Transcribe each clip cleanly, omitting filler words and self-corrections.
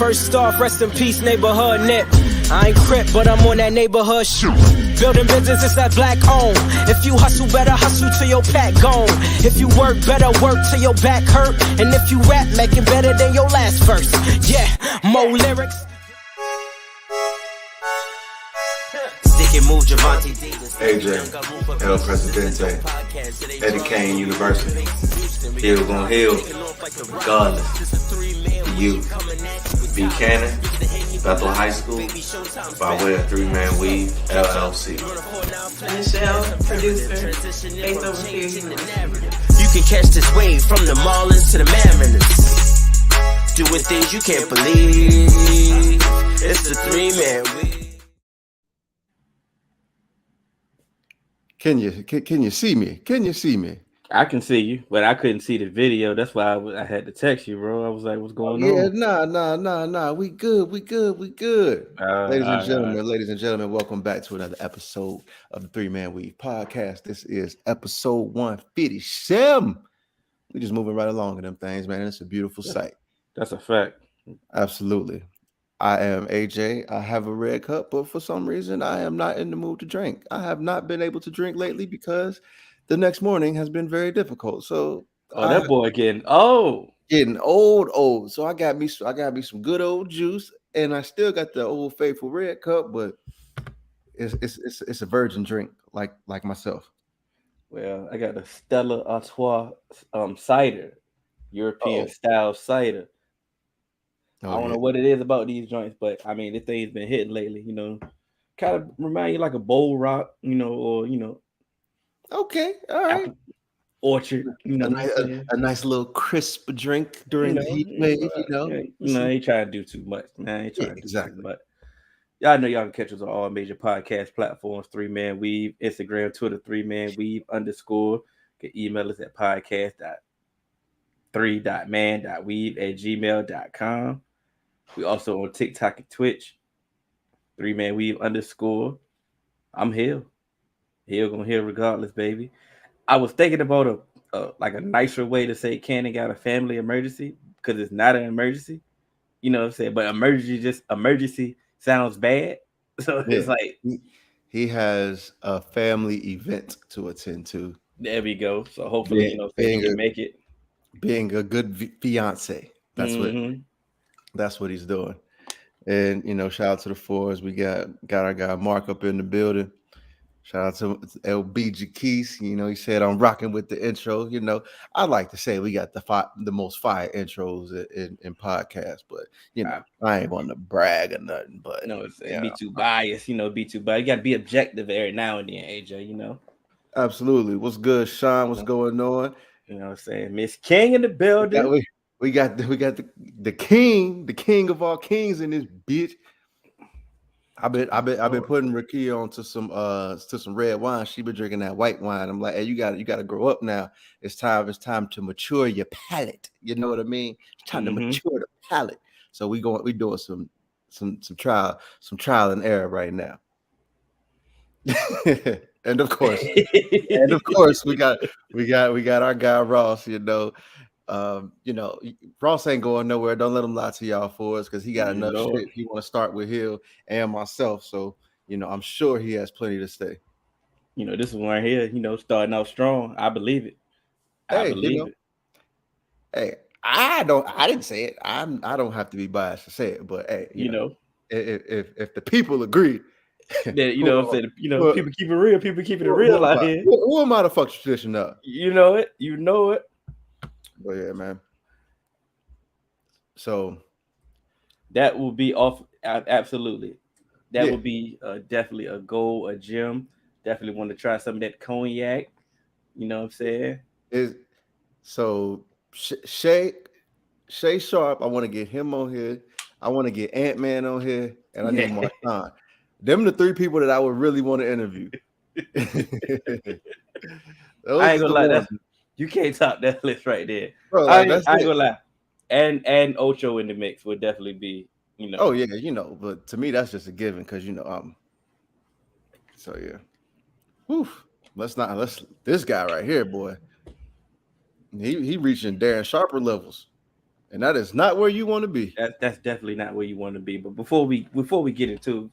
First off, rest in peace, neighborhood nip. I ain't crip, but I'm on that neighborhood shoot. Building business, it's that black owned. If you hustle, better hustle till your pack gone. If you work, better work till your back hurt. And if you rap, make it better than your last verse. Yeah, more lyrics. Stick and move, Javante. AJ, El Presidente, Eddie Kane University. Heal gon' heal, regardless. You, Buchanan, Bethel High School, by way of 3-Man Weave, LLC. Michelle, producer, based over here. You can catch this wave from the Marlins to the Mariners. Doing things you can't believe. It's the 3-Man Weave. Can you see me? Can you see me? I can see you, but I couldn't see the video. That's why I had to text you, bro. I was like, "What's going on?" Yeah, nah. We good. Ladies and gentlemen, welcome back to another episode of the 3-Man Weave podcast. This is episode 157. We just moving right along in them things, man. It's a beautiful sight. That's a fact. Absolutely. I am AJ. I have a red cup, but for some reason, I am not in the mood to drink. I have not been able to drink lately because the next morning has been very difficult. So, that boy getting old. So I got me some good old juice, and I still got the old faithful red cup, but it's a virgin drink, like myself. Well, I got the Stella Artois cider, European style cider. I don't know what it is about these joints, but I mean, this thing's been hitting lately. You know, kind of remind you like a Bowl Rock, or Okay, all right. Orchard, a nice little crisp drink during the heat wave, I ain't trying to do too much, man. I ain't trying to do exactly. too much. Y'all know y'all can catch us on all major podcast platforms, 3-Man Weave, Instagram, Twitter, 3-Man Weave _. You can email us at podcast.3.man.weave@gmail.com. We also on TikTok and Twitch, 3-Man Weave _. I'm here. He'll gonna hear regardless, baby. I was thinking about a nicer way to say Cannon got a family emergency because it's not an emergency. You know what I'm saying? But emergency sounds bad. So it's like he has a family event to attend to. There we go. So hopefully, he can make it. Being a good fiance. That's what he's doing. And shout out to the fours. We got our guy Mark up in the building. Shout out to LBG Keys. He said I'm rocking with the intro. I like to say we got the most fire intros in podcasts, but I ain't want to brag or nothing. But be too biased. Be too biased. You got to be objective every now and then, AJ. Absolutely. What's good, Sean? What's going on? You know what I'm saying? Miss King in the building. We got the king of all kings in this bitch. I've been putting Rakia on to some red wine. She been drinking that white wine. I'm like, hey, you got to grow up now. It's time to mature your palate. You know what I mean? It's time to mature the palate. So we doing some trial and error right now. and of course, we got our guy Ross. Ross ain't going nowhere. Don't let him lie to y'all for us because he got enough shit. He want to start with Hill and myself. So, I'm sure he has plenty to say. This is one here, starting out strong. I believe it. I believe it. Hey, I didn't say it. I don't have to be biased to say it, but hey, if the people agree, that people keep it real. People keeping it real out here. Who am I to fuck tradition up? You know it. But yeah, man. So that will be off. Absolutely, that would be definitely a goal, a gem. Definitely want to try some of that cognac. You know what I'm saying? Shay Sharp. I want to get him on here. I want to get Ant-Man on here, and I need Makin. Them the three people that I would really want to interview. I ain't gonna lie. You can't top that list right there. Bro, I ain't gonna lie. And Ocho in the mix would definitely be, Oh yeah, but to me that's just a given because so yeah. Whew. This guy right here, boy. He reaching Darren Sharper levels. And that is not where you want to be. That's definitely not where you want to be. But before we get into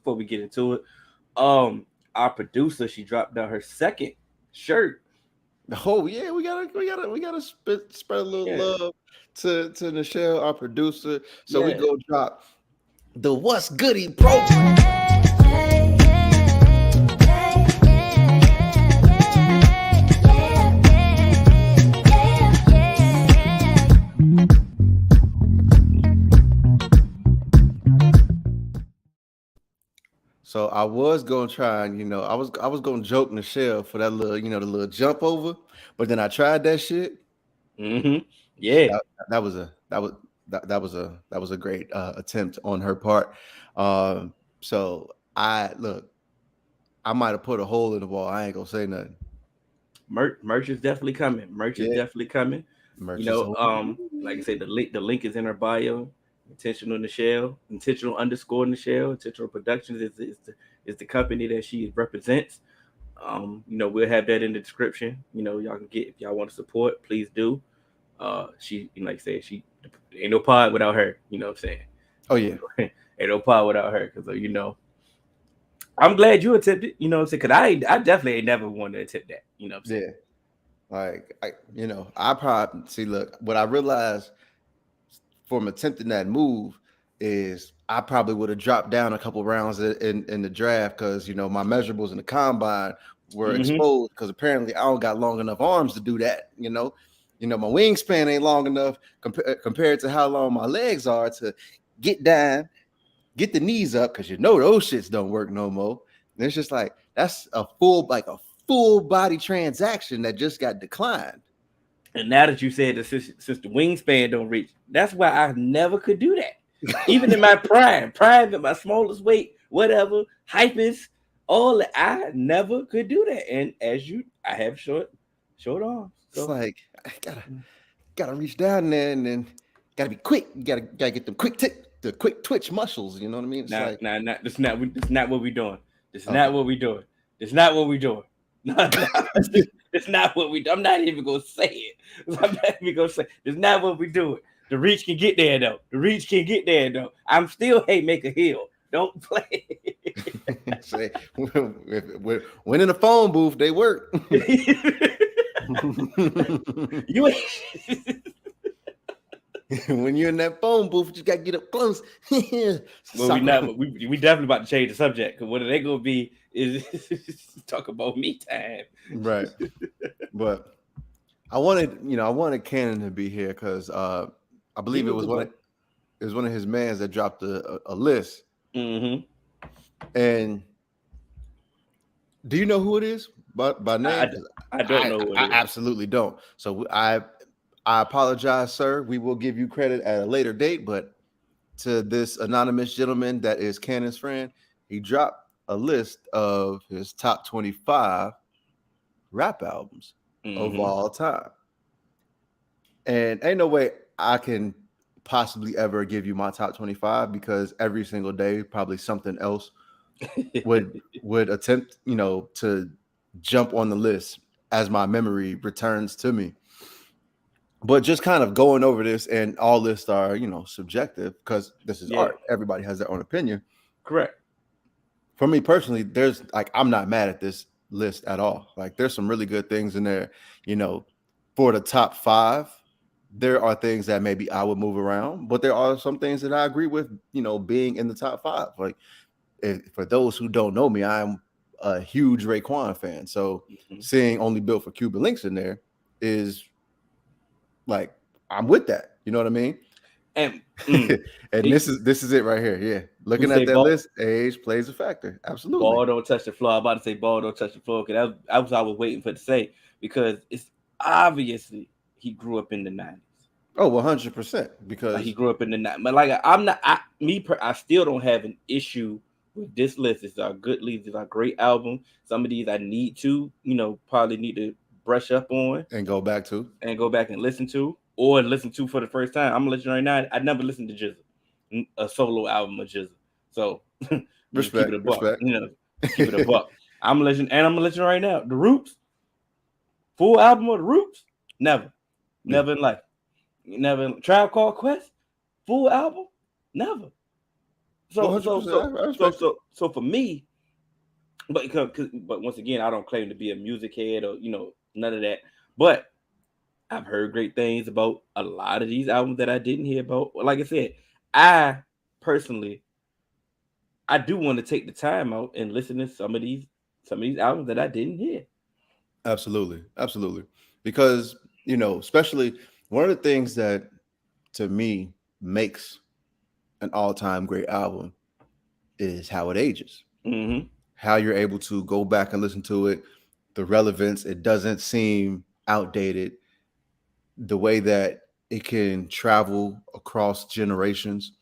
it, our producer, she dropped down her second shirt. Oh yeah, we gotta spread a little love to Nichelle, our producer. So we go drop the What's Goody program. So I was gonna try and I was gonna joke Nichelle for that little the little jump over, but then I tried that shit. Mm-hmm. Yeah, that was a great attempt on her part. So I might have put a hole in the wall. I ain't gonna say nothing. Merch is definitely coming. Merch is definitely coming. Merch like I said, the link is in her bio. Intentional Nichelle, intentional _ Nichelle, Intentional Productions is the company that she represents. We'll have that in the description. Y'all can get, if y'all want to support, please do. She, like I said, she ain't no pod without her. You know what I'm saying? Oh yeah, ain't no pod without her. Because I'm glad you attempted. You know what I'm saying? Because I definitely ain't never wanted to attempt that. You know what I'm saying? Yeah. Like I probably see. Look, what I realized from attempting that move is I probably would have dropped down a couple rounds in the draft because my measurables in the combine were exposed because apparently I don't got long enough arms to do that. My wingspan ain't long enough compared to how long my legs are to get down, get the knees up because those shits don't work no more. And it's just like that's a full body transaction that just got declined. And now that you said that since the wingspan don't reach, that's why I never could do that. Even in my prime at my smallest weight, whatever, hypest, all that, I never could do that. And I have short arms. So. It's like I gotta reach down there and then gotta be quick. You gotta get them the quick twitch muscles. You know what I mean? It's That's not what we're doing. This is not what we're doing. It's not what we're doing. It's not what we do. I'm not even gonna say it. It's not what we do. The reach can get there though. I'm still make a hill. Don't play. Say when in the phone booth, they work. When you're in that phone booth, you gotta get up close. Well, we definitely about to change the subject because what are they gonna be is talk about me time, right? But I wanted Cannon to be here because I believe it was one of his mans that dropped a list. Mm-hmm. And do you know who it is by name? I don't know. I absolutely don't. So I apologize, sir. We will give you credit at a later date, but to this anonymous gentleman that is Cannon's friend, he dropped a list of his top 25 rap albums of all time. And ain't no way I can possibly ever give you my top 25 because every single day probably something else would attempt, to jump on the list as my memory returns to me. But just kind of going over this, and all lists are, subjective because this is art. Everybody has their own opinion. Correct. For me personally, I'm not mad at this list at all. Like, there's some really good things in there. For the top 5, there are things that maybe I would move around, but there are some things that I agree with, being in the top 5. Like, for those who don't know me, I'm a huge Raekwon fan. So seeing Only Built for Cuban Links in there is like, I'm with that. You know what I mean? And this is it right here. Yeah. Looking at that list, age plays a factor. Absolutely. Ball don't touch the floor. I'm about to say ball don't touch the floor because I was I to say, because it's obviously he grew up in the 90s. Oh, 100%. Because he grew up in the 90s. But I still don't have an issue with this list. It's a good list. It's a great album. Some of these I need to, probably need to brush up on and go back and listen to, or listen to for the first time. I'm gonna let you know right now, I never listened to Jizza, a solo album of Jizza. So respect, keep it a buck. respect. Keep it a buck. I'm gonna let you know right now. The Roots, full album of The Roots, never in life. Never. Tribe Called Quest, full album, never. So 100%. I respect it. so for me, but once again, I don't claim to be a music head or none of that. But I've heard great things about a lot of these albums that I didn't hear about. Like I said, I personally, I do want to take the time out and listen to some of these albums that I didn't hear. Absolutely. Because, especially one of the things that to me makes an all-time great album is how it ages. Mm-hmm. How you're able to go back and listen to it, the relevance, it doesn't seem outdated, the way that it can travel across generations.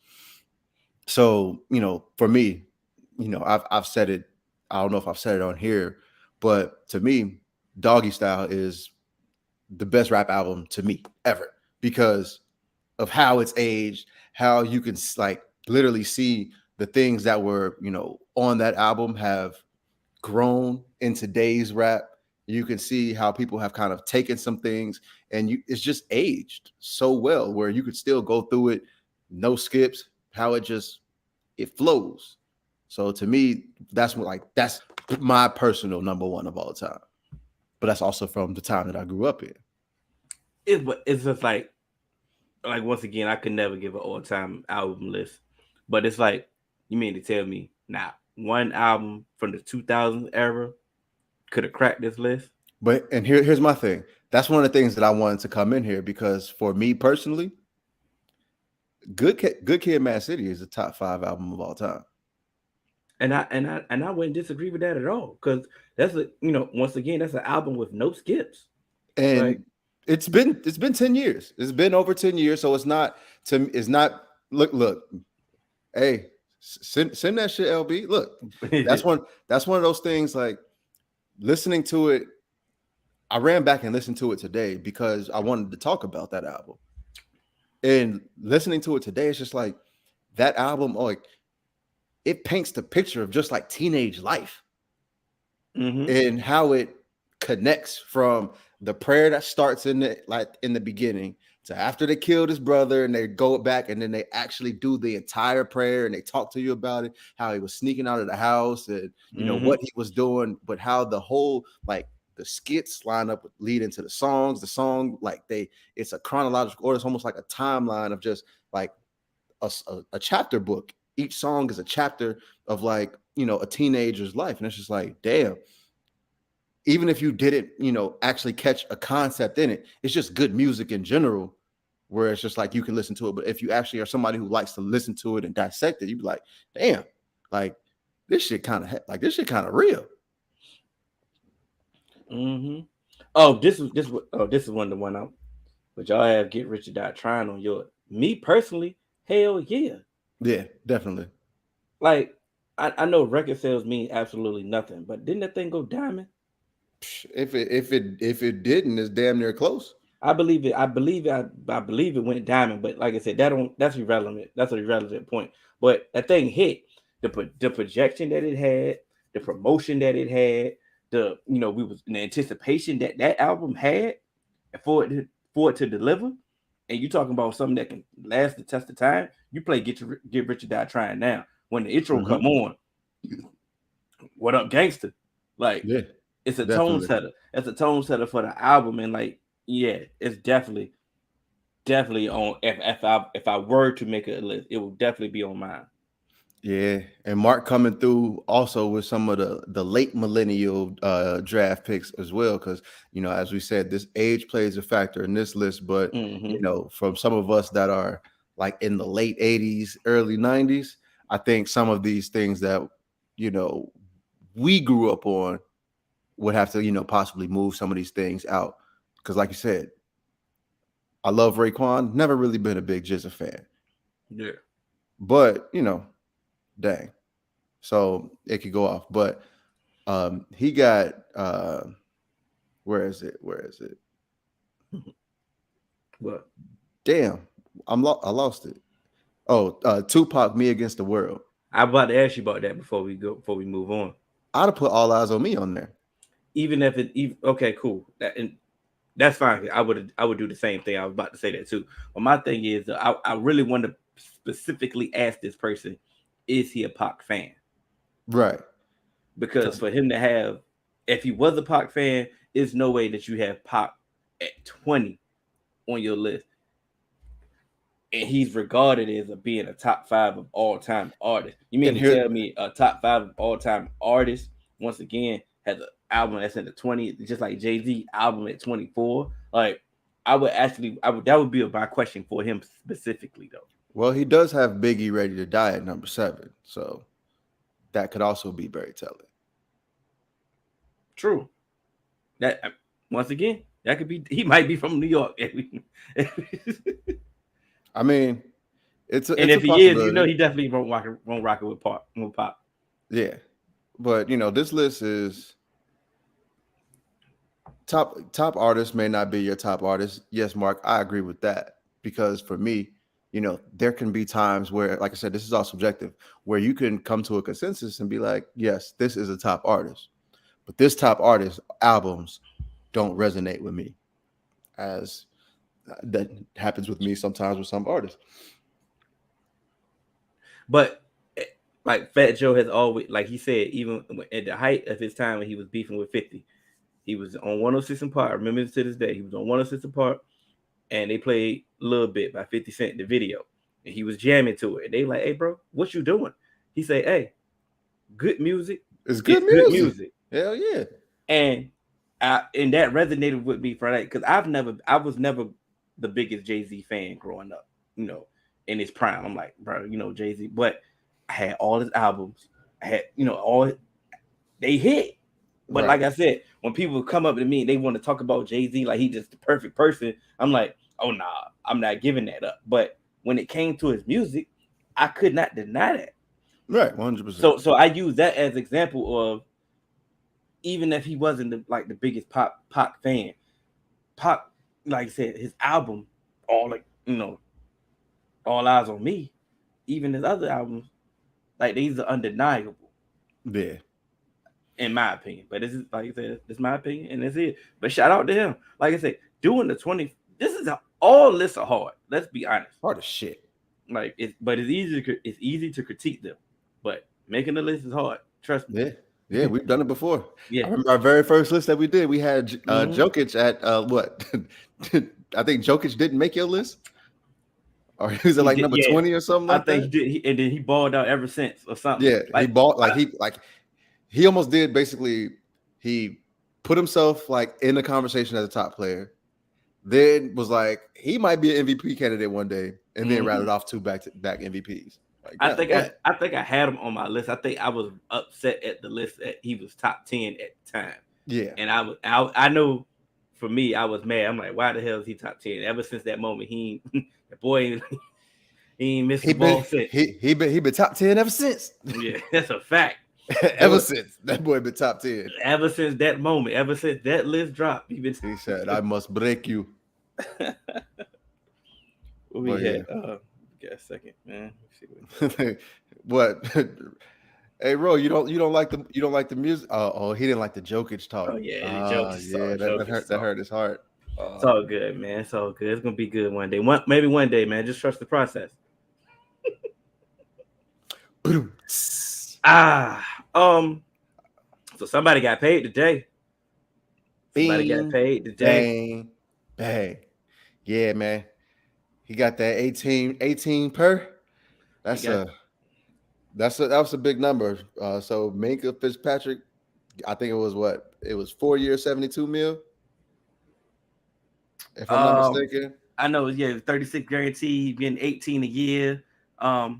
So, for me, I've said it, I don't know if I've said it on here, but to me, Doggy Style is the best rap album to me ever because of how it's aged, how you can like literally see the things that were, on that album have grown in today's rap. You can see how people have kind of taken some things and it's just aged so well where you could still go through it, no skips, how it flows. So to me, that's my personal number one of all time. But that's also from the time that I grew up in. It's just like once again, I could never give an all-time album list, but it's like you mean to tell me now one album from the 2000s era could have cracked this list? But here's my thing. That's one of the things that I wanted to come in here because for me personally, Good Kid, Mad City is the top 5 album of all time. And I wouldn't disagree with that at all because that's once again that's an album with no skips. And it's been 10 years. It's been over 10 years, so it's not. Look. Hey, send that shit, LB. Look, that's one of those things. Like listening to it, I ran back and listened to it today because I wanted to talk about that album. And listening to it today, it's just like that album. Like it paints the picture of just like teenage life and how it connects from the prayer that starts in the beginning to after they killed his brother and they go back and then they actually do the entire prayer and they talk to you about it, how he was sneaking out of the house and what he was doing, but how the whole like the skits line up lead into the songs. The song it's a chronological order. It's almost like a timeline of just like a chapter book. Each song is a chapter of like a teenager's life, and it's just like damn. Even if you didn't, actually catch a concept in it, it's just good music in general, where it's just like you can listen to it. But if you actually are somebody who likes to listen to it and dissect it, you'd be like, damn, like this shit kind of real. Mm-hmm. Oh, this is one of the one out. But y'all have Get Rich or Die Trying on your. Me personally, hell yeah. Yeah, definitely. Like I know record sales mean absolutely nothing, but didn't that thing go diamond? If it didn't, it's damn near close. I believe it. I believe it went diamond, but like I said, that's irrelevant. That's an irrelevant point. But that thing hit the projection that it had, the promotion that it had, we was in the anticipation that album had for it to deliver. And you talking about something that can last the test of time. You play Get Rich or Die Trying now. When the intro come on, what up, gangster? Like, yeah, it's a definitely. Tone setter. It's a tone setter for the album, and like, yeah, it's definitely on. If I were to make a list, it would definitely be on mine. Yeah, and Mark coming through also with some of the late millennial draft picks as well, because as we said, this age plays a factor in this list. But from some of us that are like in the late 80s, early 90s, I think some of these things that we grew up on would have to possibly move some of these things out, because like you said, I love Raekwon. Never really been a big Jizza fan. Yeah, but dang. So it could go off. But he got where is it? What? Damn. I lost it. Oh, Tupac, Me Against the World. I'm about to ask you about that before we move on. I'd have put All Eyes on Me on there. Even if okay, cool. That's fine. I would do the same thing. I was about to say that too. But my thing is, I really want to specifically ask this person, is he a Pac fan? Right. Because for him to have, if he was a Pac fan, there's no way that you have Pac at 20 on your list. And he's regarded as being a top 5 of all time artists. You mean to tell me a top 5 of all time artist once again has an album that's in the 20s, just like Jay-Z album at 24? Like, that would be my question for him specifically, though. Well, he does have Biggie Ready to Die at number 7, so that could also be very telling. True. That once again, that could be. He might be from New York. I mean, it's and if he is, he definitely won't rock it with Pop. Yeah, but this list is top artists may not be your top artist. Yes, Mark, I agree with that, because for me, there can be times where, like I said, this is all subjective, where you can come to a consensus and be like, yes, this is a top artist, but this top artist albums don't resonate with me, as that happens with me sometimes with some artists. But like Fat Joe has always, like he said, even at the height of his time when he was beefing with 50, he was on 106 and Park. I remember this to this day. He was on 106 and Park, and they played a little bit by 50 Cent in the video, and he was jamming to it. And they like, hey, bro, what you doing? He said, hey, good music. It's good music. Hell yeah. And that resonated with me for that, because I was never the biggest Jay-Z fan growing up, in his prime. I'm like, bro, Jay-Z, but I had all his albums. I had, they hit. But right. Like I said, when people come up to me and they want to talk about Jay-Z like he's just the perfect person, I'm like, oh, nah, I'm not giving that up. But when it came to his music, I could not deny that. Right, 100%. So I use that as an example of, even if he wasn't the biggest Pac fan, Pac, like I said, his album, All Eyes on Me, even his other albums, like, these are undeniable. Yeah. In my opinion. But this is, like I said, this is my opinion, and that's it. But shout out to him. Like I said, doing the 20, all lists are hard. Let's be honest. Hard as shit. Like, it's easy to critique them. But making the list is hard. Trust me. Yeah, we've done it before. Yeah. I remember our very first list that we did. We had Jokic at what? I think Jokic didn't make your list, or he was at like number 20 or something. I think he did, and then he balled out ever since or something. Yeah, he balled he almost did. Basically, he put himself like in the conversation as a top player. Then was like, he might be an MVP candidate one day, and then rattled off 2 back-to-back MVPs. Like, I think I had him on my list. I think I was upset at the list that he was top 10 at the time. Yeah, and I know for me, I was mad. I'm like, why the hell is he top 10? Ever since that moment, he ain't missed the ball since. He been top 10 ever since. Yeah, that's a fact. Ever since that boy been top 10. Ever since that moment, ever since that list dropped, he said, "I must break you." What we had? Get a second, man. Let's see what? Hey, Ro, you don't like the music? Oh, he didn't like the Jokic talk. Oh yeah, that hurt his heart. It's all good, man. It's all good. It's gonna be good one day. Maybe one day, man. Just trust the process. So somebody got paid today. Bang. Yeah, man. He got that 18 per. That was a big number. So Minkah Fitzpatrick, I think it was 4 years, 72 mil. If I'm not mistaken. I know, 36 guaranteed, getting 18 a year. I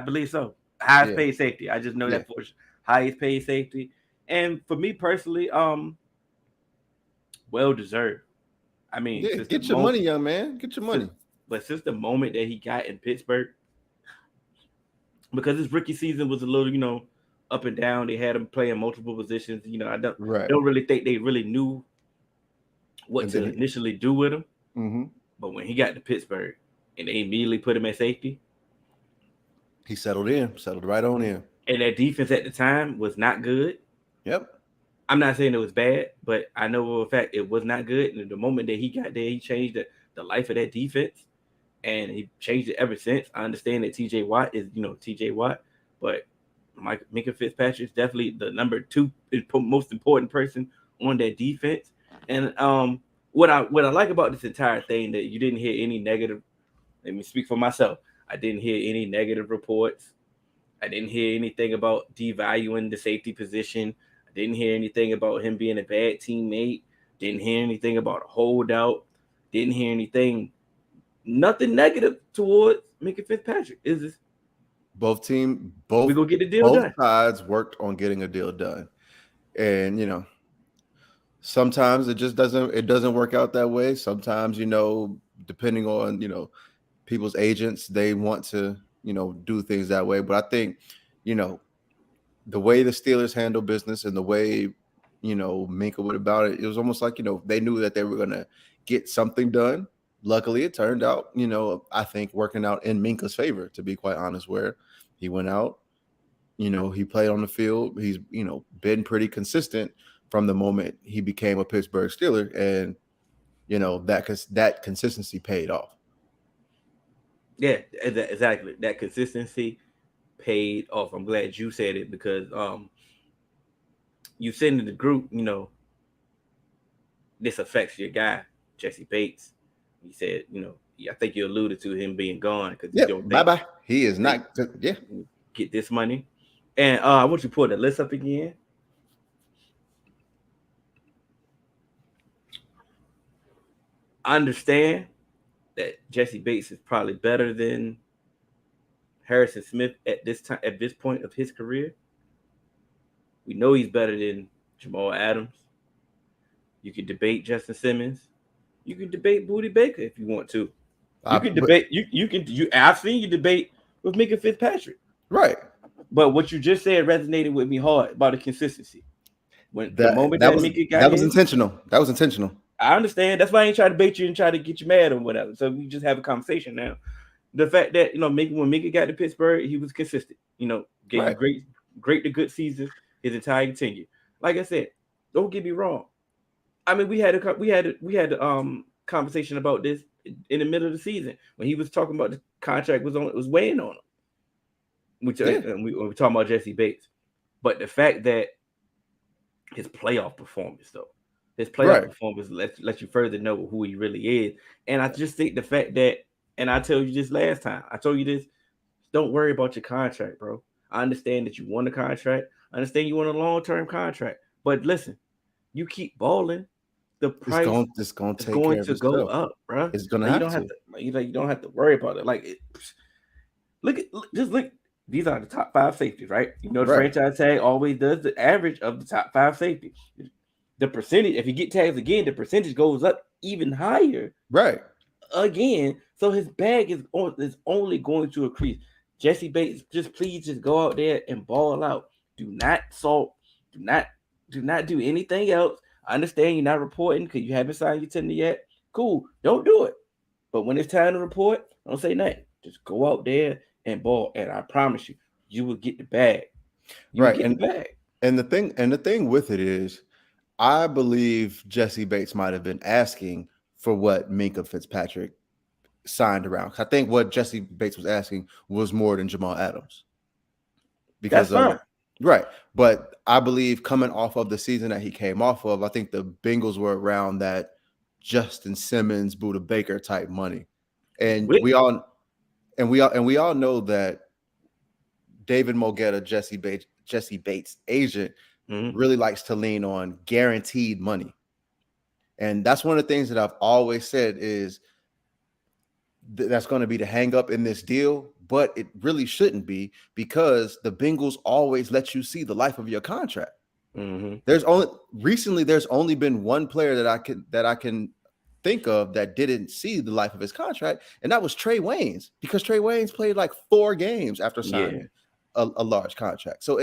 believe so. Highest paid safety. I just know that for highest paid safety. And for me personally, well deserved. I mean, get your money, young man. Get your money. But since the moment that he got in Pittsburgh, because his rookie season was a little, up and down. They had him playing multiple positions. I don't really think they really knew what to initially do with him. Mm-hmm. But when he got to Pittsburgh and they immediately put him at safety, he settled right on in. And that defense at the time was not good. Yep. I'm not saying it was bad, but I know for a fact it was not good. And the moment that he got there, he changed the life of that defense, and he changed it ever since. I understand that TJ Watt is, TJ Watt, but Minkah Fitzpatrick is definitely the number 2 most important person on that defense. And what I like about this entire thing, that you didn't hear any negative. Let me speak for myself. I didn't hear any negative reports. I didn't hear anything about devaluing the safety position. I didn't hear anything about him being a bad teammate. Didn't hear anything about a holdout. Didn't hear nothing negative towards Minkah Fitzpatrick. Is this both we gonna get the deal both done? sides worked on getting a deal done, and sometimes it just doesn't work out that way. Sometimes, depending on people's agents, they want to do things that way. But I think the way the Steelers handle business and the way Minkah went about it, it was almost like they knew that they were gonna get something done. Luckily, it turned out I think working out in Minkah's favor, to be quite honest, where he went out, he played on the field. He's been pretty consistent from the moment he became a Pittsburgh Steeler, and that consistency paid off. Yeah, exactly. That consistency paid off. I'm glad you said it, because you said in the group, this affects your guy, Jesse Bates. He said, I think you alluded to him being gone because you don't think bye. He is not. Yeah, get this money. And I want you to pull the list up again. I understand that Jesse Bates is probably better than Harrison Smith at this point of his career. We know he's better than Jamal Adams. You can debate Justin Simmons. You can debate Booty Baker if you want to. You can debate. I've seen you debate with Minkah Fitzpatrick. Right. But what you just said resonated with me hard about the consistency. When the moment that Minkah got that was intentional. That was intentional. I understand. That's why I ain't trying to debate you and try to get you mad or whatever. So we just have a conversation now. The fact that when Minkah got to Pittsburgh, he was consistent. Gave you great to good season his entire tenure. Like I said, don't get me wrong. I mean, we had a conversation about this in the middle of the season when he was talking about the contract was weighing on him. We talking about Jesse Bates, but the fact that his playoff performance lets you further know who he really is. And I just think the fact that, and I told you this last time, I told you this, don't worry about your contract, bro. I understand that you want a contract. I understand you want a long-term contract, but listen, you keep balling, the price is going to go up, bro. It's going to have to. You don't have to worry about it. Like, look. These are the top 5 safeties, right? The franchise tag always does the average of the top 5 safeties. The percentage, if you get tags again, the percentage goes up even higher. Right. Again, so his bag is only going to increase. Jesse Bates, please go out there and ball out. Do not salt. Do not do anything else. I understand you're not reporting because you haven't signed your tender yet. Cool. Don't do it. But when it's time to report, don't say nothing. Just go out there and ball. And I promise you will get the bag. Right. And the thing with it is, I believe Jesse Bates might have been asking for what Minkah Fitzpatrick signed around. I think what Jesse Bates was asking was more than Jamal Adams. Because that's fine. Right. But I believe coming off of the season that he came off of, I think the Bengals were around that Justin Simmons, Buda Baker type money. And we all know that David Mogetta, Jesse Bates' agent, really likes to lean on guaranteed money. And that's one of the things that I've always said is that's going to be the hang up in this deal, but it really shouldn't be, because the Bengals always let you see the life of your contract. Mm-hmm. There's only been one player that I can think of that didn't see the life of his contract, and that was Trey Waynes, because Trey Waynes played like 4 games after signing a large contract. So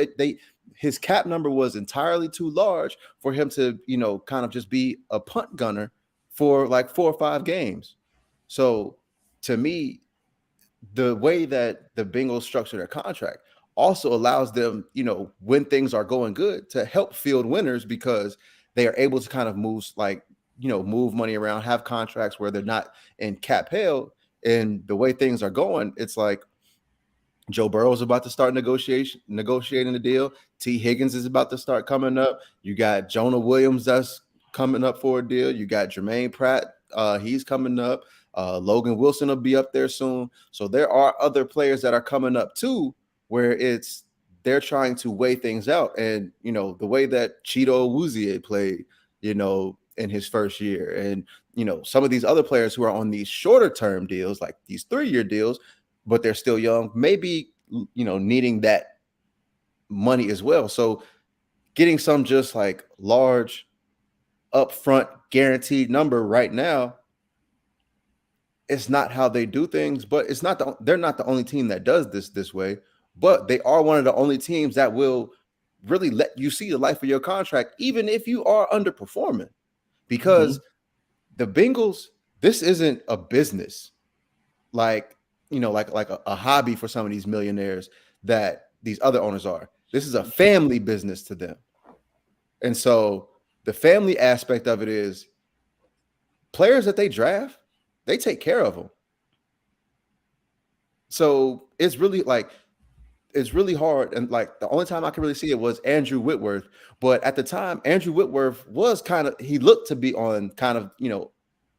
his cap number was entirely too large for him to, kind of just be a punt gunner for like 4 or 5 games. So to me, the way that the Bengals structure their contract also allows them, when things are going good, to help field winners because they are able to kind of move money around, have contracts where they're not in cap hell. And the way things are going, it's like Joe Burrow is about to start negotiating the deal. T. Higgins is about to start coming up. You got Jonah Williams that's coming up for a deal. You got Jermaine Pratt. He's coming up. Logan Wilson will be up there soon. So there are other players that are coming up too, where they're trying to weigh things out. And, the way that Cheeto Awuzie played, in his first year. And, some of these other players who are on these shorter term deals, like these 3-year deals, but they're still young, maybe, needing that money as well. So getting some just like large upfront guaranteed number right now, it's not how they do things, but they're not the only team that does this way, but they are one of the only teams that will really let you see the life of your contract, even if you are underperforming, because the Bengals, this isn't a business. Like a hobby for some of these millionaires that these other owners are. This is a family business to them. And so the family aspect of it is players that they draft, they take care of them. So it's really hard. And like the only time I can really see it was Andrew Whitworth. But at the time, Andrew Whitworth was he looked to be on kind of,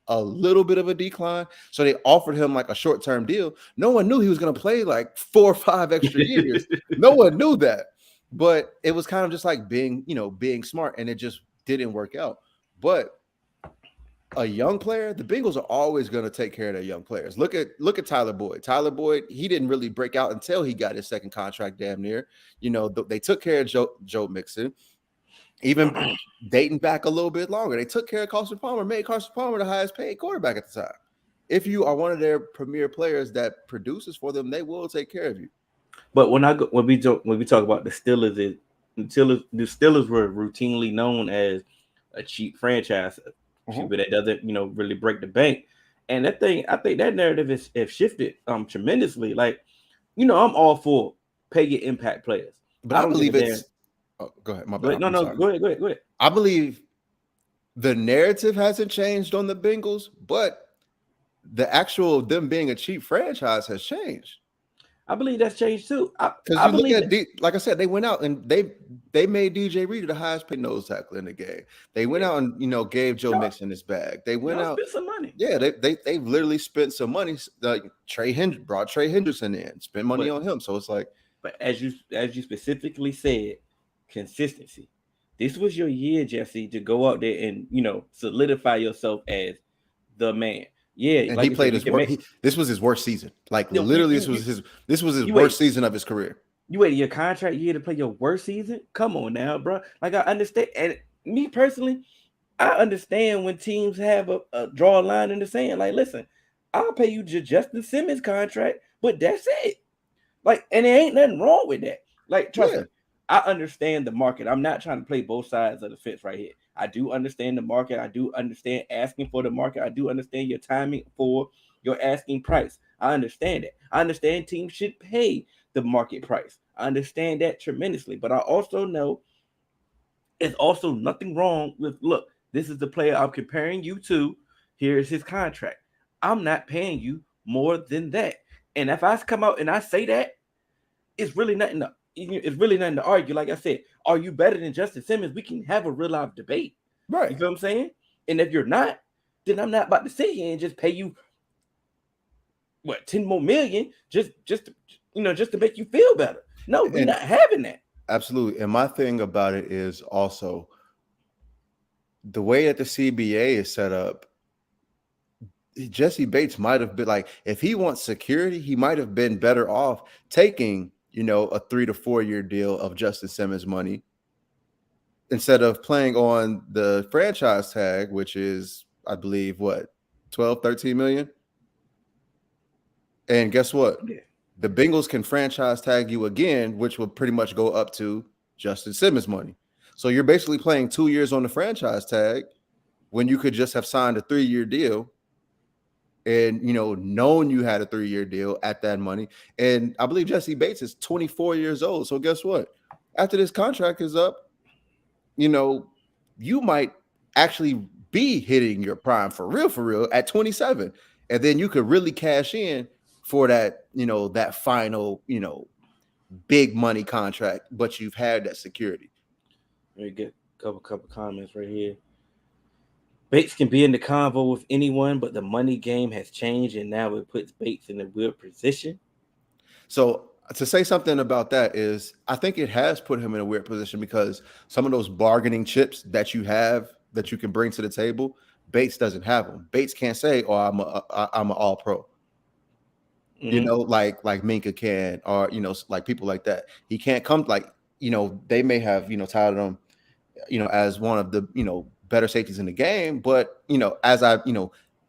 a little bit of a decline. So they offered him like a short-term deal. No one knew he was going to play like 4 or 5 extra years. No one knew that. But it was kind of just like being smart, and it just didn't work out. But a young player, the Bengals are always going to take care of their young players. Look at Tyler Boyd. Tyler Boyd, he didn't really break out until he got his second contract damn near. They took care of Joe Mixon. Even dating back a little bit longer, they took care of Carson Palmer, made Carson Palmer the highest paid quarterback at the time. If you are one of their premier players that produces for them, they will take care of you. But when we talk about the Steelers, the Steelers were routinely known as a cheap franchise, people that doesn't really break the bank. And I think that narrative has shifted tremendously. Like, I'm all for pay your impact players, but I believe it's. Oh, go ahead. My bad. Go ahead. I believe the narrative hasn't changed on the Bengals, but the actual them being a cheap franchise has changed. I believe that's changed too. Because you look at like I said, they went out and they made DJ Reader the highest paid nose tackle in the game. They went out and gave Joe Mixon his bag. They went out, spent some money. Yeah, they literally spent some money. Like brought Trey Hendrickson in, spent money on him. So it's like, but as you specifically said, consistency. This was your year, Jesse, to go out there and solidify yourself as the man. Yeah, and like he played this was his worst season. Like literally, this was his worst season of his career. You waited your contract year to play your worst season? Come on now, bro. Like, I understand, and me personally, I understand when teams have a draw a line in the sand. Like, listen, I'll pay you Justin Simmons contract, but that's it. Like, and there ain't nothing wrong with that. Like, trust me. I understand the market. I'm not trying to play both sides of the fence right here. I do understand the market. I do understand asking for the market. I do understand your timing for your asking price. I understand it. I understand teams should pay the market price. I understand that tremendously. But I also know there's also nothing wrong with, look, this is the player I'm comparing you to. Here's his contract. I'm not paying you more than that. And if I come out and I say that, it's really nothing to argue. Like I said, are you better than Justin Simmons? We can have a real live debate. Right. You feel what I'm saying? And if you're not, then I'm not about to sit here and just pay you 10 more million just to make you feel better. No, we're not having that. Absolutely. And my thing about it is also the way that the CBA is set up. Jesse Bates might have been like, if he wants security, he might have been better off taking a 3 to 4 year deal of Justin Simmons money instead of playing on the franchise tag, which is, I believe, 12, 13 million. And guess what? Yeah. The Bengals can franchise tag you again, which will pretty much go up to Justin Simmons money. So you're basically playing 2 years on the franchise tag when you could just have signed a 3 year deal and knowing you had a 3-year deal at that money. And I believe Jesse Bates is 24 years old. So guess what? After this contract is up, you might actually be hitting your prime for real at 27. And then you could really cash in for that, that final, big money contract, but you've had that security. Let me get a couple comments right here. Bates can be in the convo with anyone, but the money game has changed, and now it puts Bates in a weird position. So to say something about that is, I think it has put him in a weird position because some of those bargaining chips that you have that you can bring to the table, Bates doesn't have them. Bates can't say, "Oh, I'm an all pro." Like Minkah can, or like people like that. He can't come they may have touted him, as one of the better safeties in the game, but as I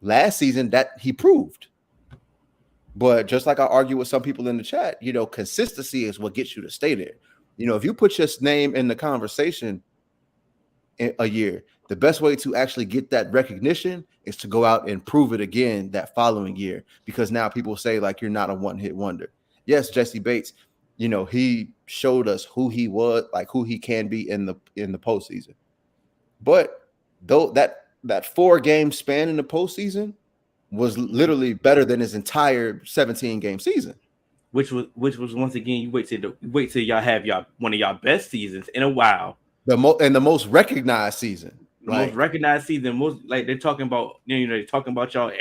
last season that he proved. But just like I argue with some people in the chat, consistency is what gets you to stay there. If you put your name in the conversation in a year, the best way to actually get that recognition is to go out and prove it again that following year, because now people say like you're not a one-hit wonder. Yes, Jesse Bates, he showed us who he was, like who he can be in the postseason. But though that 4-game span in the postseason was literally better than his entire 17-game season. Which was once again, you wait till y'all have one of y'all best seasons in a while. The most recognized season. Most recognized season, like they're talking about, they're talking about y'all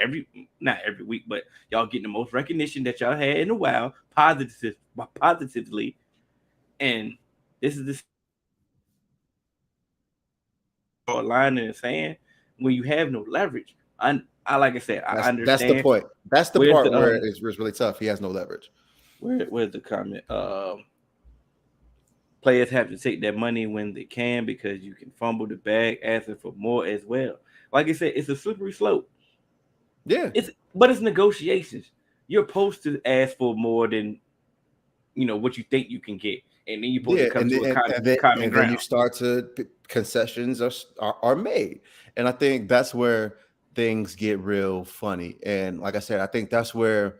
not every week, but y'all getting the most recognition that y'all had in a while, positively. And this is this line in the sand when you have no leverage. I like I said, I understand. That's the point. That's the part where it's really tough. He has no leverage. Where's the comment? Players have to take their money when they can because you can fumble the bag, asking for more as well. Like I said, it's a slippery slope. Yeah, but it's negotiations. You're supposed to ask for more than what you think you can get, and then you're supposed to come to a common ground. Then you start to concessions are made, and I think that's where things get real funny. And like I said, I think that's where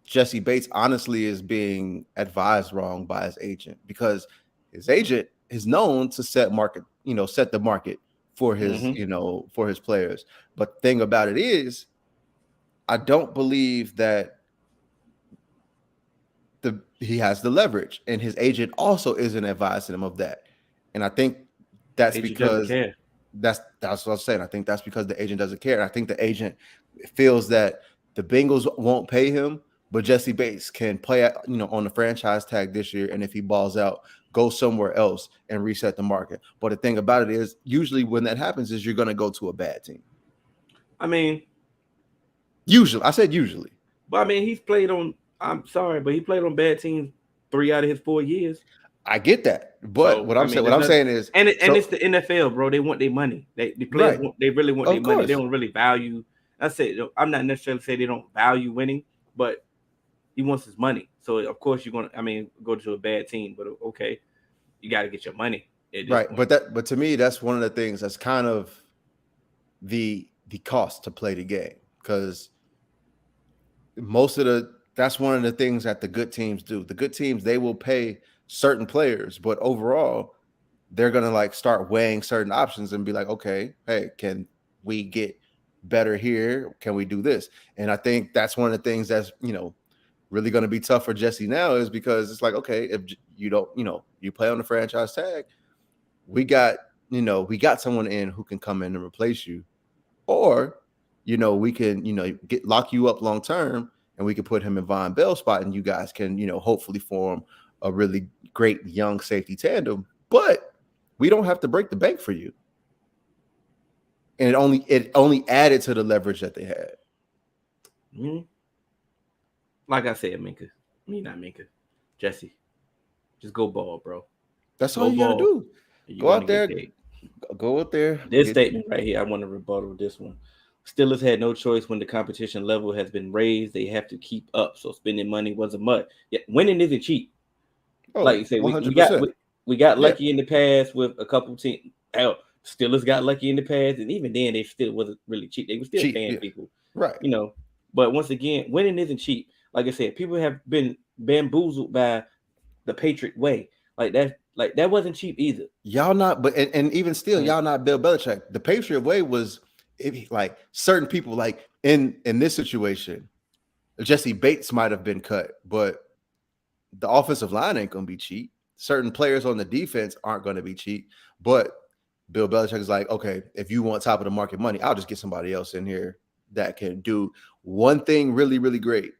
Jesse Bates honestly is being advised wrong by his agent, because his agent is known to set the market for his, for his players. But the thing about it is, I don't believe that he has the leverage, and his agent also isn't advising him of that. And I think that's because that's what I'm saying. I think that's because the agent doesn't care. And I think the agent feels that the Bengals won't pay him, but Jesse Bates can play on the franchise tag this year, and if he balls out, go somewhere else and reset the market. But the thing about it is, usually when that happens is you're going to go to a bad team. I mean, usually. I said usually. But I mean, he's played on. I'm sorry, but he played on bad teams 3 out of his 4 years. I get that, but what I'm saying is, it's the NFL, bro. They want their money. The players they really want their money. They don't really value. I said I'm not necessarily saying they don't value winning, but he wants his money. So of course you're gonna, go to a bad team, but okay, you got to get your money. Right, but to me, that's one of the things that's kind of the cost to play the game, because that's one of the things that the good teams do. The good teams, they will pay certain players, but overall, they're gonna start weighing certain options and be like, okay, hey, can we get better here? Can we do this? And I think that's one of the things that's really going to be tough for Jesse now, is because it's like, okay, if you don't, you play on the franchise tag, we got someone in who can come in and replace you, or we can lock you up long term, and we can put him in Von Bell's spot, and you guys can hopefully form a really great young safety tandem. But we don't have to break the bank for you. And it only added to the leverage that they had. Mm-hmm. Like I said, Jesse, just go ball, bro. That's all you gotta do. Go out there. Go out there. This statement right here, I want to rebuttal this one. Steelers had no choice when the competition level has been raised. They have to keep up. So spending money wasn't much. Yeah, winning isn't cheap. Oh, like you say, we got lucky in the past with a couple teams. Hell, Steelers got lucky in the past, and even then, they still wasn't really cheap. They were still paying people, right? But once again, winning isn't cheap. Like I said, people have been bamboozled by the Patriot way. Like that wasn't cheap either. Y'all not, but and even still, y'all not Bill Belichick. The Patriot way was like certain people, like in this situation, Jesse Bates might have been cut, but the offensive line ain't gonna be cheap. Certain players on the defense aren't gonna be cheap, but Bill Belichick is like, okay, if you want top of the market money, I'll just get somebody else in here that can do one thing really, really great.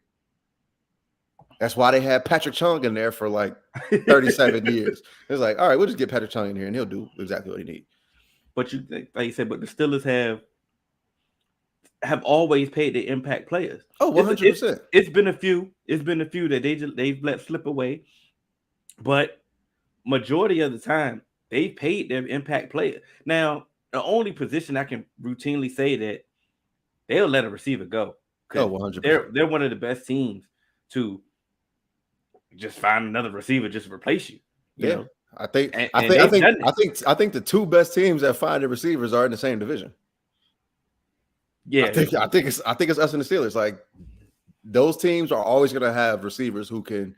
That's why they had Patrick Chung in there for like 37 years. It's like, all right, we'll just get Patrick Chung in here and he'll do exactly what he needs. But like you said, but the Steelers have always paid the impact players. Oh, 100%. It's been a few that they've let slip away. But majority of the time, they paid their impact player. Now, the only position I can routinely say that they'll let a receiver go. Oh, 100%. They're one of the best teams to just find another receiver just to replace you. You know? I think the two best teams that find the receivers are in the same division. Yeah, I think it's us and the Steelers. Like those teams are always gonna have receivers who can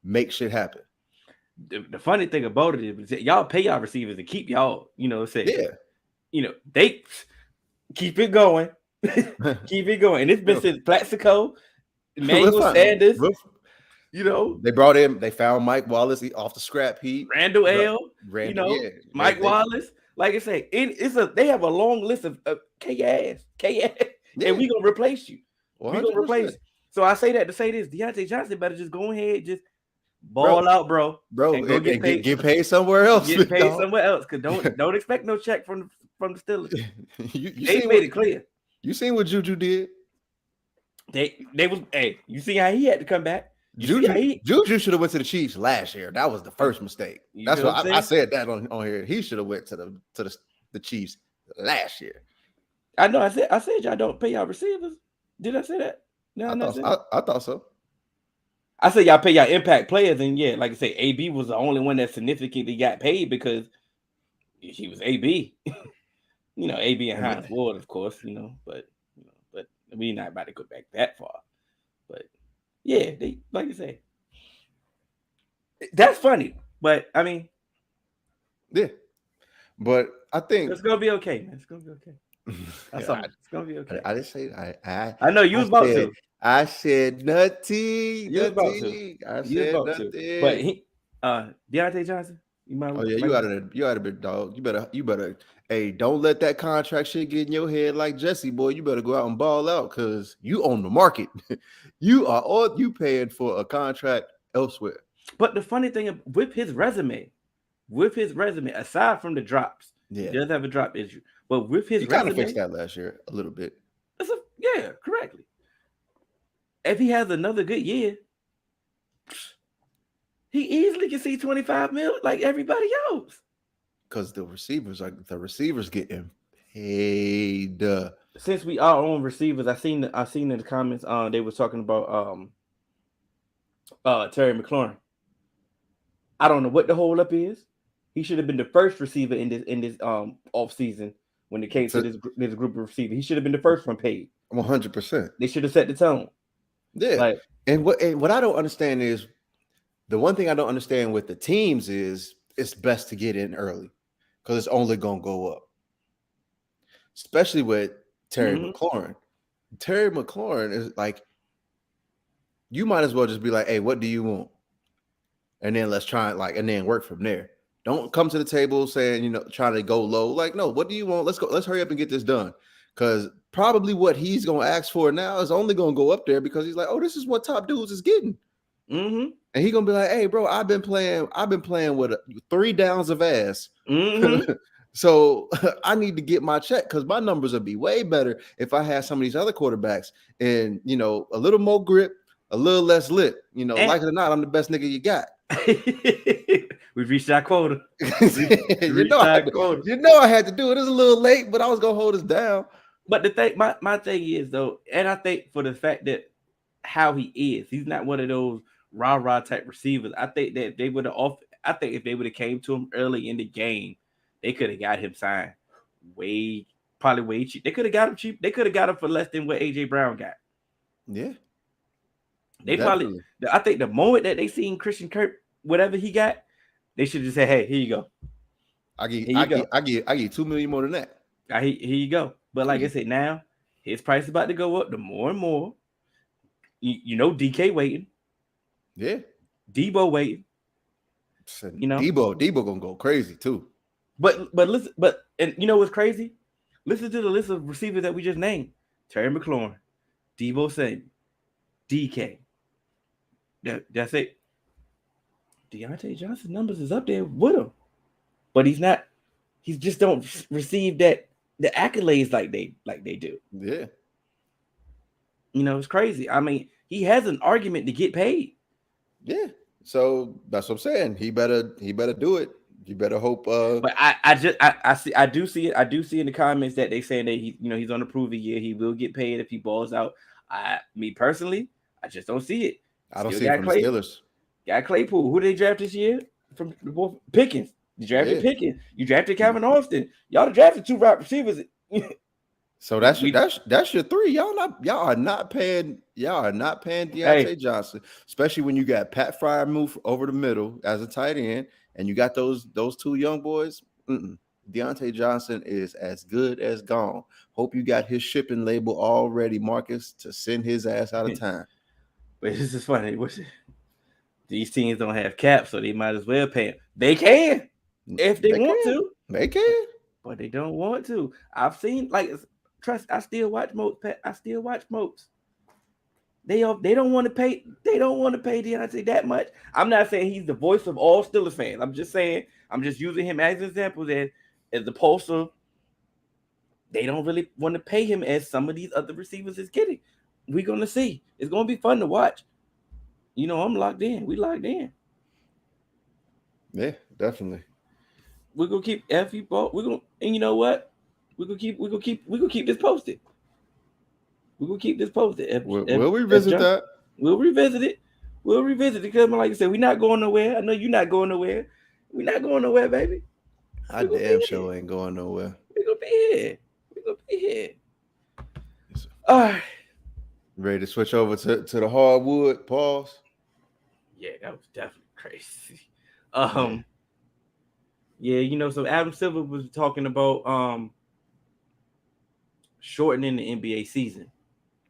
make shit happen. The funny thing about it is that y'all pay y'all receivers to keep y'all, they keep it going. Keep it going. And it's been since Plaxico, Emmanuel Sanders. They found Mike Wallace off the scrap heap. Randall L. Mike Wallace. Like I say, they have a long list of K-ass. And we gonna replace you. We're gonna replace you. So I say that to say this: Deontay Johnson better just go ahead, just ball out, bro. And get paid somewhere else. Get paid somewhere else, because don't expect no check from the Steelers. They made it clear. You seen what Juju did? You see how he had to come back. Juju should have went to the Chiefs last year. That was the first mistake. That's what I said that on here. He should have went to the Chiefs last year. I know. I said y'all don't pay y'all receivers. Did I say that? No, I thought so. I said y'all pay y'all impact players, and like I say, AB was the only one that significantly got paid because he was AB. AB and Hines Ward, of course. But we're not about to go back that far. But yeah, they like I say, that's funny. But I mean, yeah. But I think it's gonna be okay, man. It's gonna be okay. It's gonna be okay. I didn't say I know you was about to. I said nothing. You was about to. I said nothing. But Deontay Johnson, you might. Oh yeah, you out of it, dog. You better. Hey, don't let that contract shit get in your head like Jesse, boy. You better go out and ball out because you own the market. You paying for a contract elsewhere. But the funny thing with his resume, aside from the drops, he does have a drop issue. But with his resume, kind of fixed that last year a little bit. Correctly. If he has another good year, he easily can see 25 mil like everybody else. Because the receivers getting paid. Since we are on receivers, I seen in the comments they was talking about Terry McLaurin. I don't know what the hold up is. He should have been the first receiver in this off season when it came to this group of receivers. He should have been the first one paid. 100%. They should have set the tone. Yeah. And what I don't understand is the one thing I don't understand with the teams is it's best to get in early because it's only gonna go up. Especially with Terry McLaurin. Terry McLaurin is like, you might as well just be like, hey, what do you want? And then let's try it and then work from there. Don't come to the table saying, trying to go low. Like, no, what do you want? Let's go. Let's hurry up and get this done. Because probably what he's going to ask for now is only going to go up there because he's like, oh, this is what top dudes is getting. Mm-hmm. And he's going to be like, hey, bro, I've been playing with 3 downs of ass. Mm-hmm. So I need to get my check because my numbers would be way better if I had some of these other quarterbacks and, a little more grip, a little less lit. Like it or not, I'm the best nigga you got. We've reached our quota. I had to do it. It was a little late, but I was gonna hold us down. But the thing, my thing is though, and I think for the fact that how he is, he's not one of those rah-rah type receivers. I think that they would have if they would have came to him early in the game, they could have got him signed way cheap. They could have got him cheap. They could have got him for less than what AJ Brown got. Yeah. They Definitely. probably, I think the moment that they seen Christian Kirk, whatever he got, they should just say, "Hey, here you go. I Here you go. get $2 million more than that. Here you go." But like I said, now his price is about to go up. The more and more, you know, DK waiting, Yeah. Debo waiting. You know, Debo gonna go crazy too. but listen, and you know what's crazy? Listen to the list of receivers that we just named: Terry McLaurin, Debo Samuel, DK. That's it. Deontay Johnson's numbers is up there with him, but he's not. He just don't receive the accolades like they do. Yeah. You know, it's crazy. I mean, he has an argument to get paid. Yeah. So that's what I'm saying. He better do it. You better hope. But I do see in the comments that they saying that he's on a prove-it year. He will get paid if he balls out. Me personally, I just don't see it. I don't see it from the Steelers. Got Claypool. Who they draft this year? From Pickens. You drafted Pickens. You drafted Calvin Austin. Y'all drafted 2 wide receivers. So that's your 3. Y'all are not paying Deontay Johnson, especially when you got Pat Fryer move over the middle as a tight end, and you got those 2 young boys. Deontay Johnson is as good as gone. Hope you got his shipping label already, Marcus, to send his ass out of town. But this is funny. These teams don't have caps, so they might as well pay him. They can if they want to. They can, but they don't want to. I've seen trust. I still watch Mopes. I still watch Mopes. They don't want to pay. They don't want to pay Deontay that much. I'm not saying he's the voice of all Steelers fans. I'm just saying. I'm just using him as an example as opposed to they don't really want to pay him as some of these other receivers is getting. We're gonna see. It's gonna be fun to watch. You know, I'm locked in. We locked in. Yeah, definitely. We're gonna keep FU ball. And you know what? We're gonna keep this posted. We're gonna keep this posted. We'll revisit that. We'll revisit it. Because like I said, we're not going nowhere. I know you're not going nowhere. We're not going nowhere, baby. I damn sure ain't going nowhere. We're gonna be here. Yes, all right. Ready to switch over to the hardwood? Pause. Yeah, that was definitely crazy. Yeah, so Adam Silver was talking about shortening the NBA season.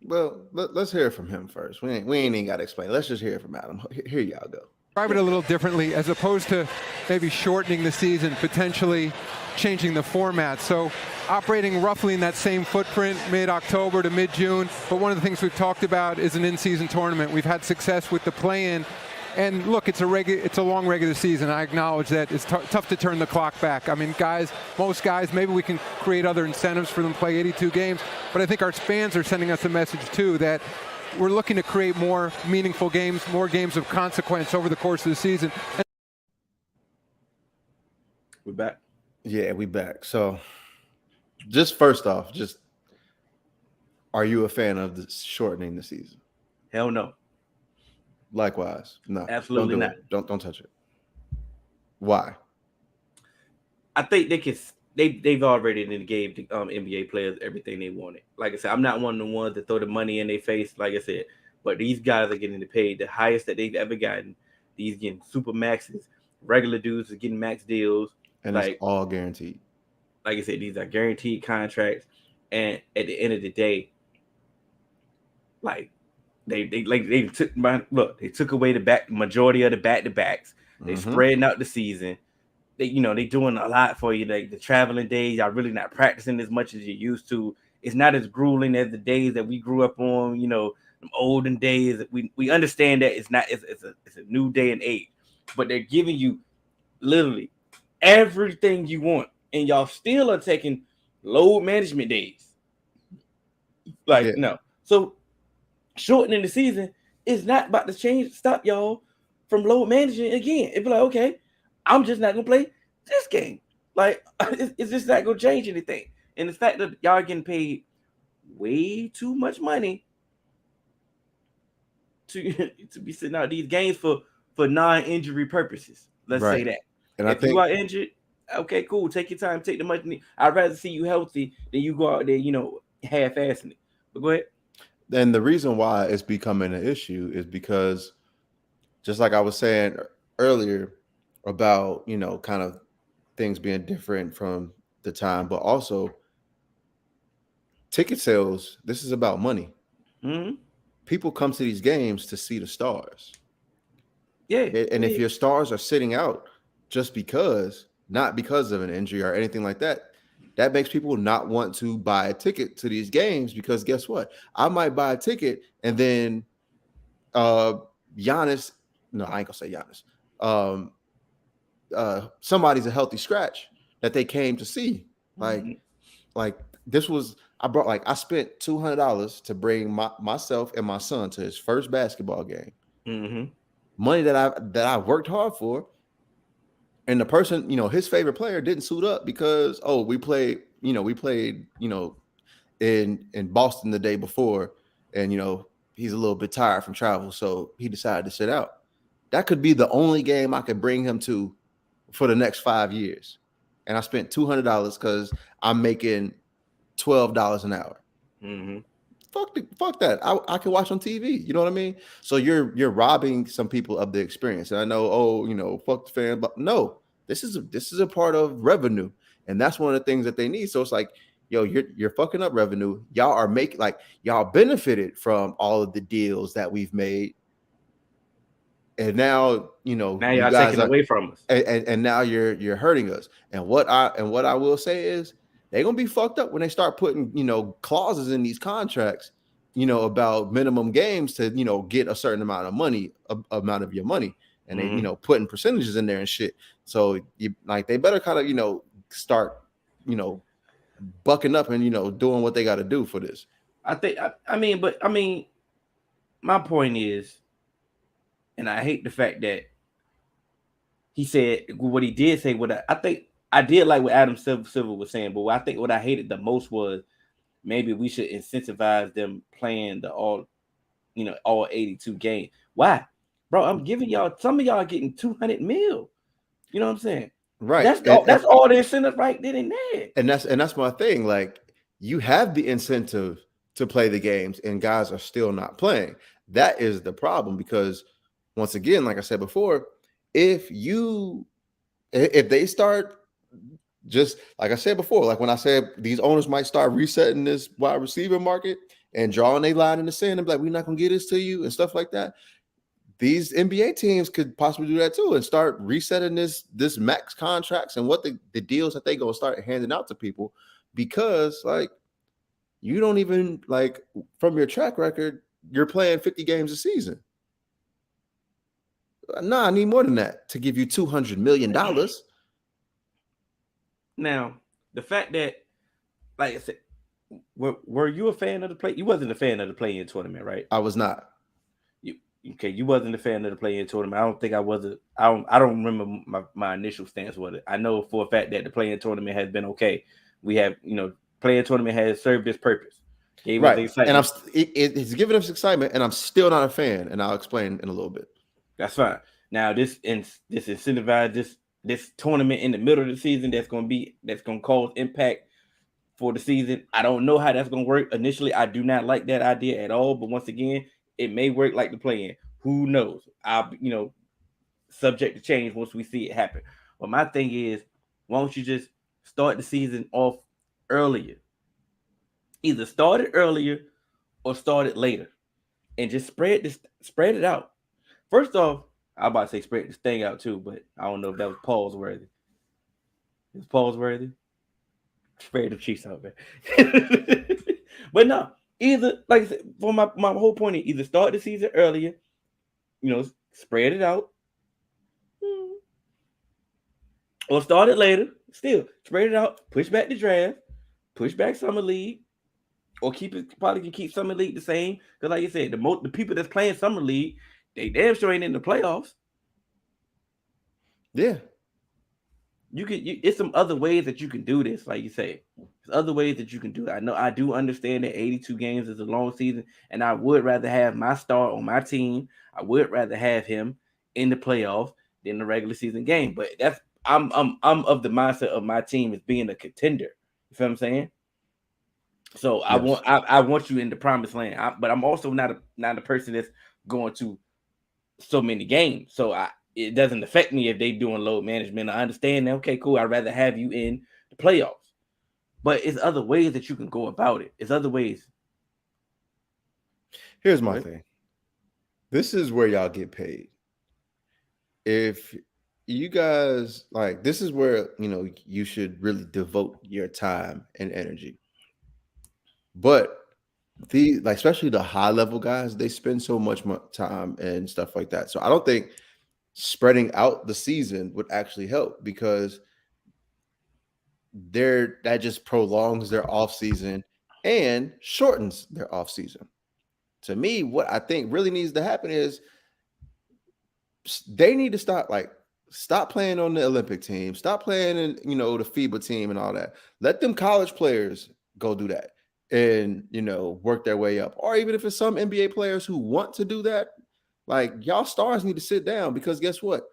Well, let's hear from him first. We ain't even got to explain. Let's just hear from Adam. Here y'all go. Describe it a little differently, as opposed to maybe shortening the season, potentially changing the format. So operating roughly in that same footprint, mid-October to mid-June. But one of the things we've talked about is an in-season tournament. We've had success with the play-in. And look, it's a long regular season. I acknowledge that it's tough to turn the clock back. I mean, most guys, maybe we can create other incentives for them to play 82 games. But I think our fans are sending us a message, too, that we're looking to create more meaningful games, more games of consequence over the course of the season. We're back. Yeah, we back. So just first off, are you a fan of the shortening the season? Hell no. Likewise. No. Absolutely not. Don't touch it. Why? I think they've already gave the NBA players everything they wanted. Like I said, I'm not one of the ones that throw the money in their face, like I said, but these guys are getting paid the highest that they've ever gotten. These getting super maxes. Regular dudes are getting max deals. And it's all guaranteed. Like I said, these are guaranteed contracts. And at the end of the day, like they took away the majority of the back-to-backs. They're spreading out the season. They doing a lot for you. Like the traveling days, y'all really not practicing as much as you used to. It's not as grueling as the days that we grew up on, them olden days. We understand that it's a new day and age, but they're giving you literally everything you want, and y'all still are taking load management days. No. So shortening the season is not about to stop y'all from load management again. It'd be like, okay, I'm just not gonna play this game. Like, it's just not gonna change anything. And the fact that y'all are getting paid way too much money to be sitting out these games for non-injury purposes. Let's say that. And if you are injured, okay, cool. Take your time, take the money. I'd rather see you healthy than you go out there, half-assing it. But go ahead. And the reason why it's becoming an issue is because, just like I was saying earlier about, kind of things being different from the time, but also ticket sales. This is about money. Mm-hmm. People come to these games to see the stars. Yeah. And if your stars are sitting out just because, not because of an injury or anything like that, that makes people not want to buy a ticket to these games, because guess what? I might buy a ticket and then Giannis, no, I ain't gonna say Giannis. Somebody's a healthy scratch that they came to see. Like this was, I spent $200 to bring myself and my son to his first basketball game. Mm-hmm. Money that I worked hard for, and the person, his favorite player didn't suit up because we played in Boston the day before, and he's a little bit tired from travel, so he decided to sit out. That could be the only game I could bring him to for the next 5 years, and I spent $200 because I'm making $12 an hour. Mm-hmm. Fuck that. I can watch on TV. You know what I mean? So you're robbing some people of the experience. And I know, fuck the fan, but no, this is a part of revenue, and that's one of the things that they need. So it's like, yo, you're fucking up revenue. Y'all are making, like, y'all benefited from all of the deals that we've made, and now Now you y'all guys taking are, away from us. and now you're hurting us. And what I will say is, they're gonna be fucked up when they start putting clauses in these contracts, about minimum games to get a certain amount of money, amount of your money, and they putting percentages in there and shit. So they better kind of start bucking up and doing what they got to do for this. I think my point is, and I hate the fact that he said what he did say. I think I did like what Adam Silver was saying, but I think what I hated the most was maybe we should incentivize them playing the all 82 games. Why, bro? I'm giving y'all, some of y'all getting 200 mil. You know what I'm saying? Right. That's all the incentive right then and there. And that's my thing. Like, you have the incentive to play the games, and guys are still not playing. That is the problem, because once again, like I said before, if they start, just like I said before, like when I said these owners might start resetting this wide receiver market and drawing a line in the sand and be like, we're not gonna get this to you and stuff like that. These NBA teams could possibly do that too and start resetting this max contracts and what the deals that they gonna start handing out to people, because like, you don't even, like, from your track record, you're playing 50 games a season. Nah, I need more than that to give you $200 million. Now, the fact that, like I said, were you a fan of the play? You wasn't a fan of the play-in tournament, right? I was not. You wasn't a fan of the play-in tournament. I don't think I was. I don't remember my initial stance with it. I know for a fact that the play-in tournament has been okay. We have, play-in tournament has served its purpose. Right, and it's given us excitement, and I'm still not a fan, and I'll explain in a little bit. That's fine. Now this incentivize this tournament in the middle of the season that's gonna cause impact for the season. I don't know how that's gonna work. Initially, I do not like that idea at all. But once again, it may work like the play-in. Who knows? I'll subject to change once we see it happen. But my thing is, why don't you just start the season off earlier? Either start it earlier or start it later, and just spread it out. First off, I was about to say spread this thing out too, but I don't know if that was pause worthy. It's pause worthy. Spread the Chiefs out, man. But no, either, like I said, for my whole point is, either start the season earlier, spread it out, or start it later. Still spread it out. Push back the draft. Push back summer league. Or probably can keep summer league the same, because like you said, the people that's playing summer league, they damn sure ain't in the playoffs. Yeah, it's some other ways that you can do this. Like you say, there's other ways that you can do it. I do understand that 82 games is a long season, and I would rather have my star on my team. I would rather have him in the playoffs than the regular season game. But I'm of the mindset of my team as being a contender. You feel what I'm saying? So I want you in the promised land. But I'm also not a person that's going to so many games. So it doesn't affect me if they doing load management. I understand that. Okay, cool. I'd rather have you in the playoffs. But it's other ways that you can go about it. It's other ways. Here's my thing. This is where y'all get paid. If you guys this is where you should really devote your time and energy. But especially the high level guys, they spend so much time and stuff like that. So I don't think spreading out the season would actually help, because that just prolongs their off season and shortens their off season. To me, what I think really needs to happen is they need to stop playing on the Olympic team, stop playing in the FIBA team and all that. Let them college players go do that and work their way up. Or even if it's some NBA players who want to do that, y'all stars need to sit down, because guess what?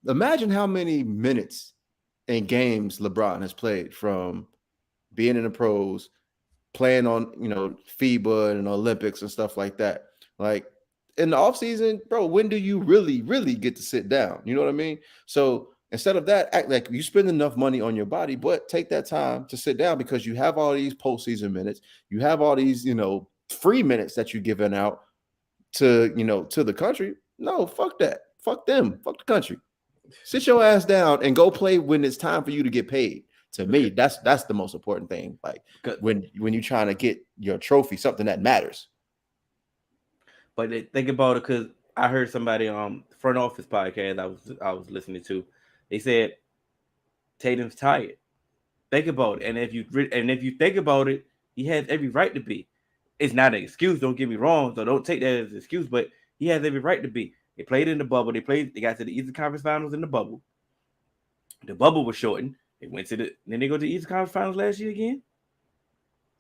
Imagine how many minutes and games LeBron has played from being in the pros, playing on FIBA and Olympics and stuff like that. In the offseason, bro, when do you really get to sit down? You know what I mean? So instead of that, act like you spend enough money on your body, but take that time to sit down, because you have all these postseason minutes, you have all these free minutes that you're giving out to the country. No, fuck that, fuck them, fuck the country. Sit your ass down and go play when it's time for you to get paid. To me, that's the most important thing. When you're trying to get your trophy, something that matters. But think about it, because I heard somebody on front office podcast I was listening to. They said Tatum's tired. Think about it, and if you think about it, he has every right to be. It's not an excuse. Don't get me wrong. So don't take that as an excuse. But he has every right to be. They played in the bubble. They got to the Eastern Conference Finals in the bubble. The bubble was shortened. They went to then they go to the Eastern Conference Finals last year again.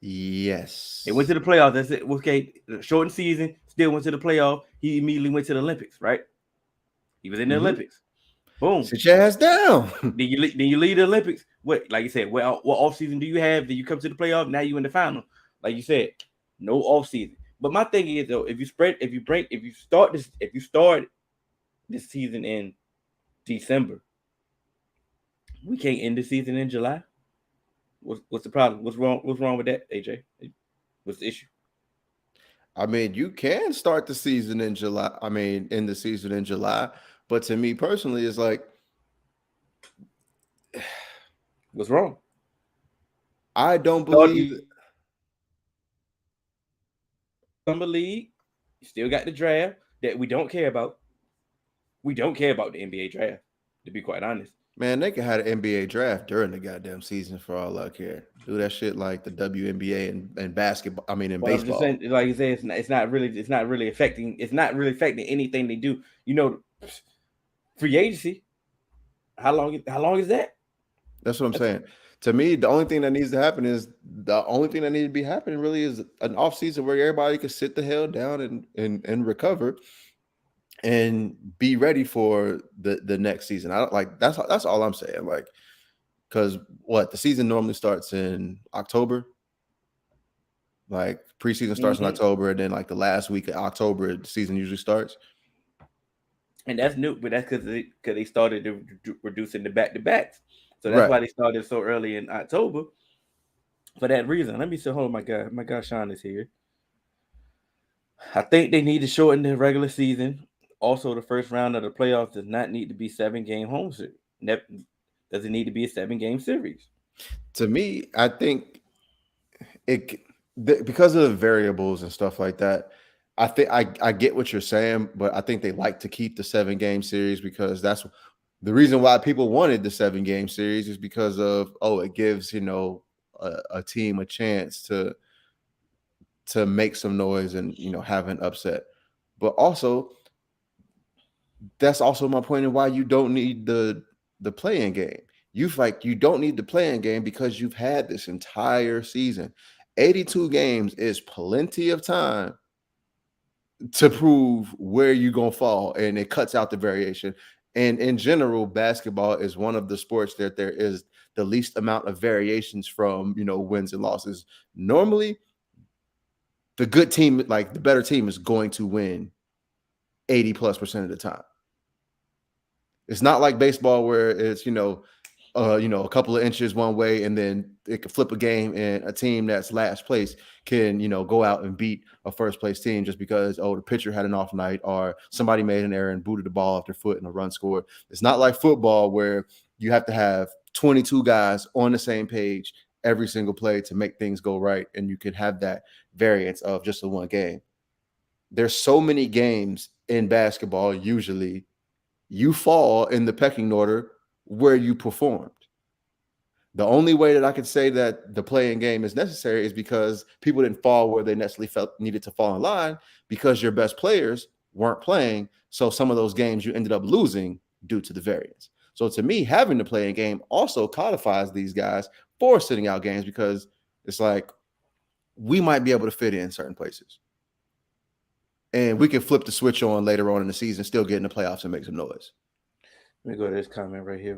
Yes. They went to the playoffs. That's it. Okay, shortened season, still went to the playoff. He immediately went to the Olympics, right? He was in the Olympics. Boom. Sit your ass down. Then you lead the Olympics. What, like you said, what off season do you have? Then you come to the playoff. Now you in the final. Like you said, no off season. But my thing is though, if you start this season in December, we can't end the season in July. What's the problem? What's wrong with that, AJ? What's the issue? I mean, you can start the season in July. I mean, end the season in July. But to me personally, it's what's wrong? I don't believe Summer League. You still got the draft that we don't care about. We don't care about the NBA draft, to be quite honest. Man, they could have an NBA draft during the goddamn season for all I care. Do that shit like the WNBA and basketball. I mean, in baseball. I'm just saying, like you said, it's not really affecting anything they do. Free agency. How long is that? That's what I'm saying. To me, the only thing that needs to happen is really is an off season where everybody can sit the hell down and recover and be ready for the next season. I don't that's all I'm saying. Because the season normally starts in October. Preseason starts in October, and then the last week of October, the season usually starts. And that's new, but that's because they started reducing the back-to-backs. So that's why they started so early in October. For that reason. Let me see. Hold on, my guy Sean is here. I think they need to shorten the regular season. Also, the first round of the playoffs does not need to be 7-game home series. Doesn't need to be a 7-game series. To me, I think because of the variables and stuff like that, I think I get what you're saying, but I think they like to keep the 7-game series, because that's the reason why people wanted the 7-game series, is because of it gives a team a chance to make some noise and have an upset. But also, that's also my point of why you don't need the play-in game. You don't need the play-in game because you've had this entire season. 82 games is plenty of time to prove where you're gonna fall, and it cuts out the variation. And in general, basketball is one of the sports that there is the least amount of variations from, wins and losses. Normally, the good team, like the better team, is going to win 80+% of the time. It's not like baseball where it's, a couple of inches one way and then it could flip a game and a team that's last place can, go out and beat a first place team just because, the pitcher had an off night or somebody made an error and booted the ball off their foot and a run scored. It's not like football where you have to have 22 guys on the same page every single play to make things go right. And you can have that variance of just the one game. There's so many games in basketball, usually you fall in the pecking order where you performed. The only way that I could say that the playing game is necessary is because people didn't fall where they necessarily felt needed to fall in line because your best players weren't playing. So some of those games you ended up losing due to the variance. So to me, having the playing game also codifies these guys for sitting out games because it's like we might be able to fit in certain places. And we can flip the switch on later on in the season, still get in the playoffs and make some noise. Let me go to this comment right here.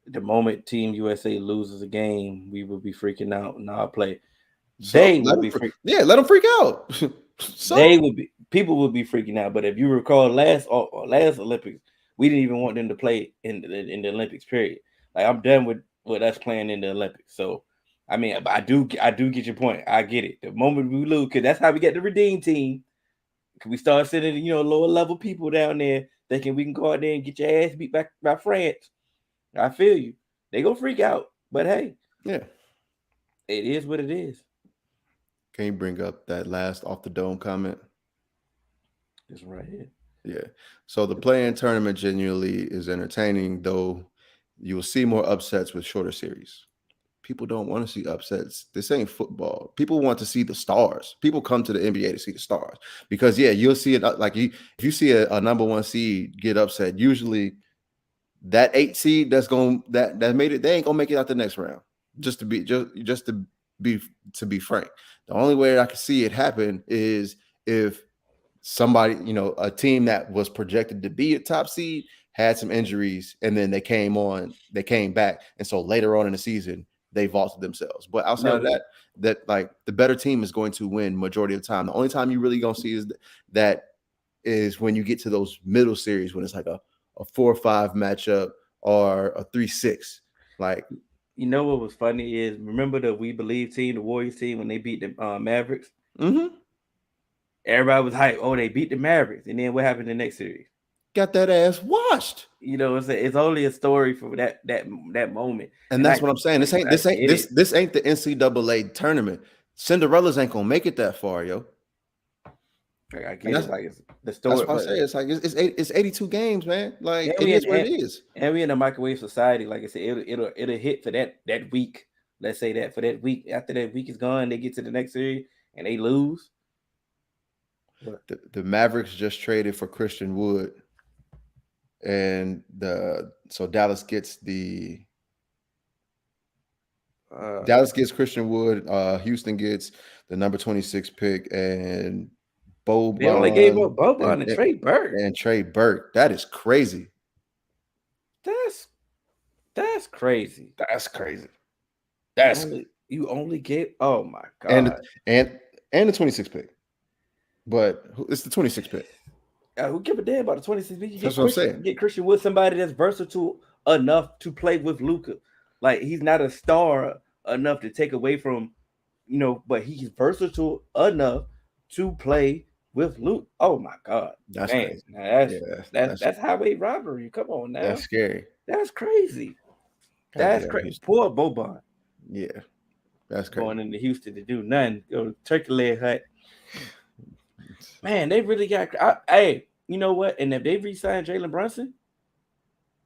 The moment Team USA loses a game, we will be freaking out and I'll play. They will be freaking. Yeah, let them freak out. They would be. People would be freaking out. But if you recall last Olympics, we didn't even want them to play in the Olympics. Period. Like I'm done with us playing in the Olympics. So I mean, I do get your point. I get it. The moment we lose, because that's how we get the redeem team. Because we start sending lower level people down there thinking we can go out there and get your ass beat back by France. I feel you. They gonna freak out, but hey, yeah, it is what it is. Can you bring up that last off the dome comment? It's right here. Yeah. So the play-in tournament genuinely is entertaining, though you will see more upsets with shorter series. People don't want to see upsets. This ain't football. People want to see the stars. People come to the NBA to see the stars because, you'll see it like if you see a number one seed get upset, usually that 8 seed that made it, they ain't gonna make it out the next round. Just to be frank, the only way I can see it happen is if somebody, a team that was projected to be a top seed had some injuries and then they came back, and so later on in the season they vaulted themselves. But outside of that like the better team is going to win majority of the time. The only time you really gonna see is when you get to those middle series when it's like a 4-5 matchup or a 3-6. Like, what was funny is remember the We Believe team, the Warriors team, when they beat the Mavericks. Mm-hmm. Everybody was hyped. Oh, they beat the Mavericks, and then what happened in the next series? Got that ass washed. It's only a story for that moment. And that's what I'm saying. This ain't the NCAA tournament. Cinderellas ain't gonna make it that far, yo. I get it. Like it's the story. That's what I say. It's like it's 82 games, man. Like it is what it is. And we in a microwave society. Like I said, it'll hit for that week. Let's say that for that week. After that week is gone, they get to the next series and they lose. The Mavericks just traded for Christian Wood, and so Dallas gets Christian Wood. Houston gets the number 26 pick and Boban. They only gave up Boban and Trey Burke. And Trey Burke. That is crazy. That's crazy. That's crazy. You only get. Oh my god. And the 26 pick. But it's the 26 pick. Who give a damn about the 26 pick? That's what I'm saying. Get Christian Wood, somebody that's versatile enough to play with Luka. Like he's not a star enough to take away from, but he's versatile enough to play with Luke. Oh my god, that's crazy. That's highway robbery. Come on now, that's scary. That's crazy. That's crazy. Poor Boban. Yeah, that's crazy. Going into Houston to do nothing. Go to Turkey Leg Hut. Man, they really got. Hey, you know what? And if they re-sign Jalen Brunson,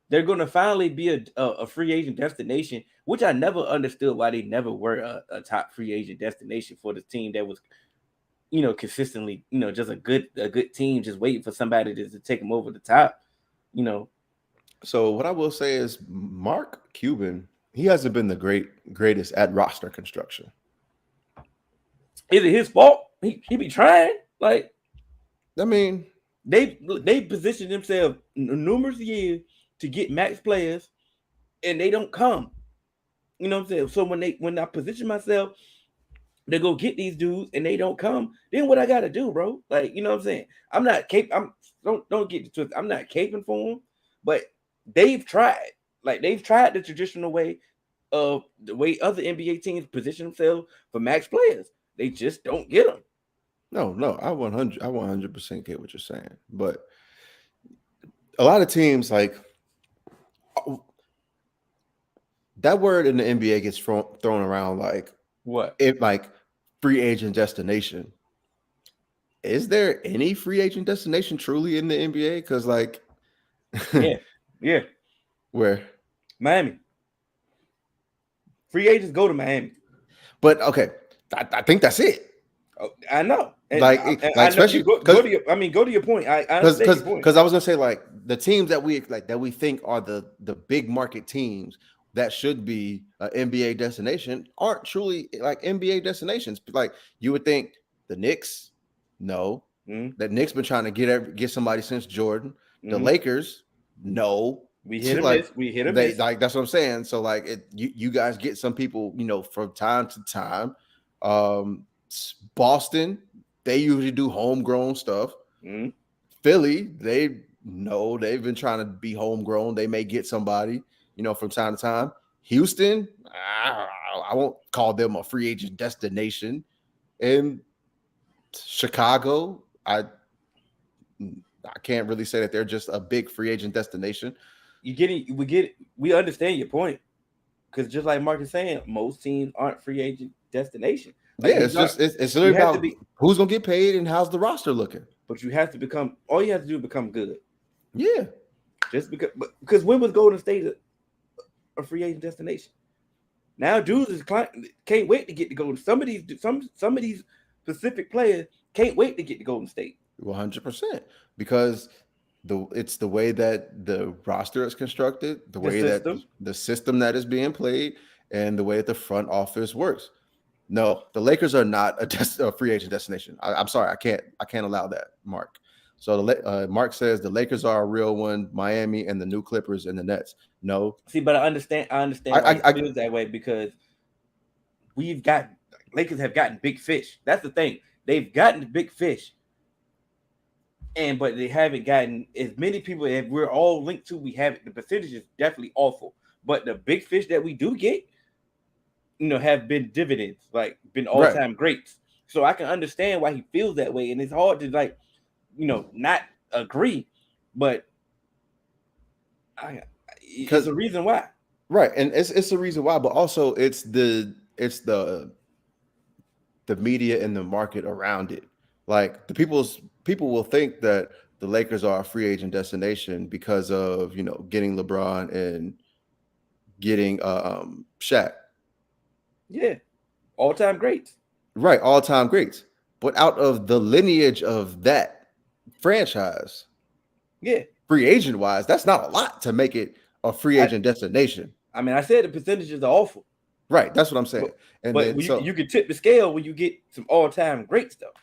they're going to finally be a free agent destination, which I never understood why they never were a top free agent destination for the team that was, consistently, just a good team, just waiting for somebody to take them over the top, So what I will say is Mark Cuban, he hasn't been the greatest at roster construction. Is it his fault? He be trying. Like, I mean, They positioned themselves numerous years to get max players, and they don't come. You know what I'm saying? So when I position myself to go get these dudes and they don't come, then what I gotta do, bro? Like, you know what I'm saying? I'm not don't get the twist. I'm not caping for them, but they've tried. Like, they've tried the traditional way of the way other NBA teams position themselves for max players. They just don't get them. No, I 100% get what you're saying, but a lot of teams, like, that word in the NBA gets thrown around like What? it, like free agent destination. Is there any free agent destination truly in the NBA? Because like, yeah, where Miami. Free agents go to Miami. But okay, I think that's it. Oh, I know. And Like, I know especially go to your point. I understand your point. Because I was gonna say, like, the teams that we think are the big market teams that should be an NBA destination aren't truly like NBA destinations. Like, you would think the Knicks, no, that Knicks been trying to get somebody since Jordan. The Lakers, no. We hit a like, miss. We hit a miss. Like, that's what I'm saying. So like, you guys get some people, from time to time. Boston, they usually do homegrown stuff. Philly, they've been trying to be homegrown. They may get somebody, from time to time. Houston, I won't call them a free agent destination. And Chicago, I can't really say that they're just a big free agent destination. We understand your point, because just like Mark is saying, most teams aren't free agent destination. Like, it's literally about who's gonna get paid and how's the roster looking. But you have to become. All you have to do is become good. Yeah, just because when was Golden State a free agent destination? Now dudes can't wait to get to Golden. Some of these specific players can't wait to get to Golden State. 100%, because it's the way that the roster is constructed, the way that the system that is being played, and the way that the front office works. No, the Lakers are not a free agent destination. I'm sorry, I can't allow that, Mark. So Mark says the Lakers are a real one, Miami and the new Clippers and the Nets. No. See, but I understand why it feels that way, because Lakers have gotten big fish. That's the thing. They've gotten big fish. But they haven't gotten as many people as we're all linked to. The percentage is definitely awful. But the big fish that we do get, have been dividends, like been all-time greats. So I can understand why he feels that way. And it's hard to not agree, but it's a reason why. Right. And it's a reason why, but also it's the media and the market around it. Like, the people will think that the Lakers are a free agent destination because of, getting LeBron and getting Shaq. Yeah. All-time greats. Right, all-time greats. But out of the lineage of that franchise, free agent wise, that's not a lot to make it a free agent destination. I mean, I said the percentages are awful. Right, that's what I'm saying. But you can tip the scale when you get some all-time great stuff.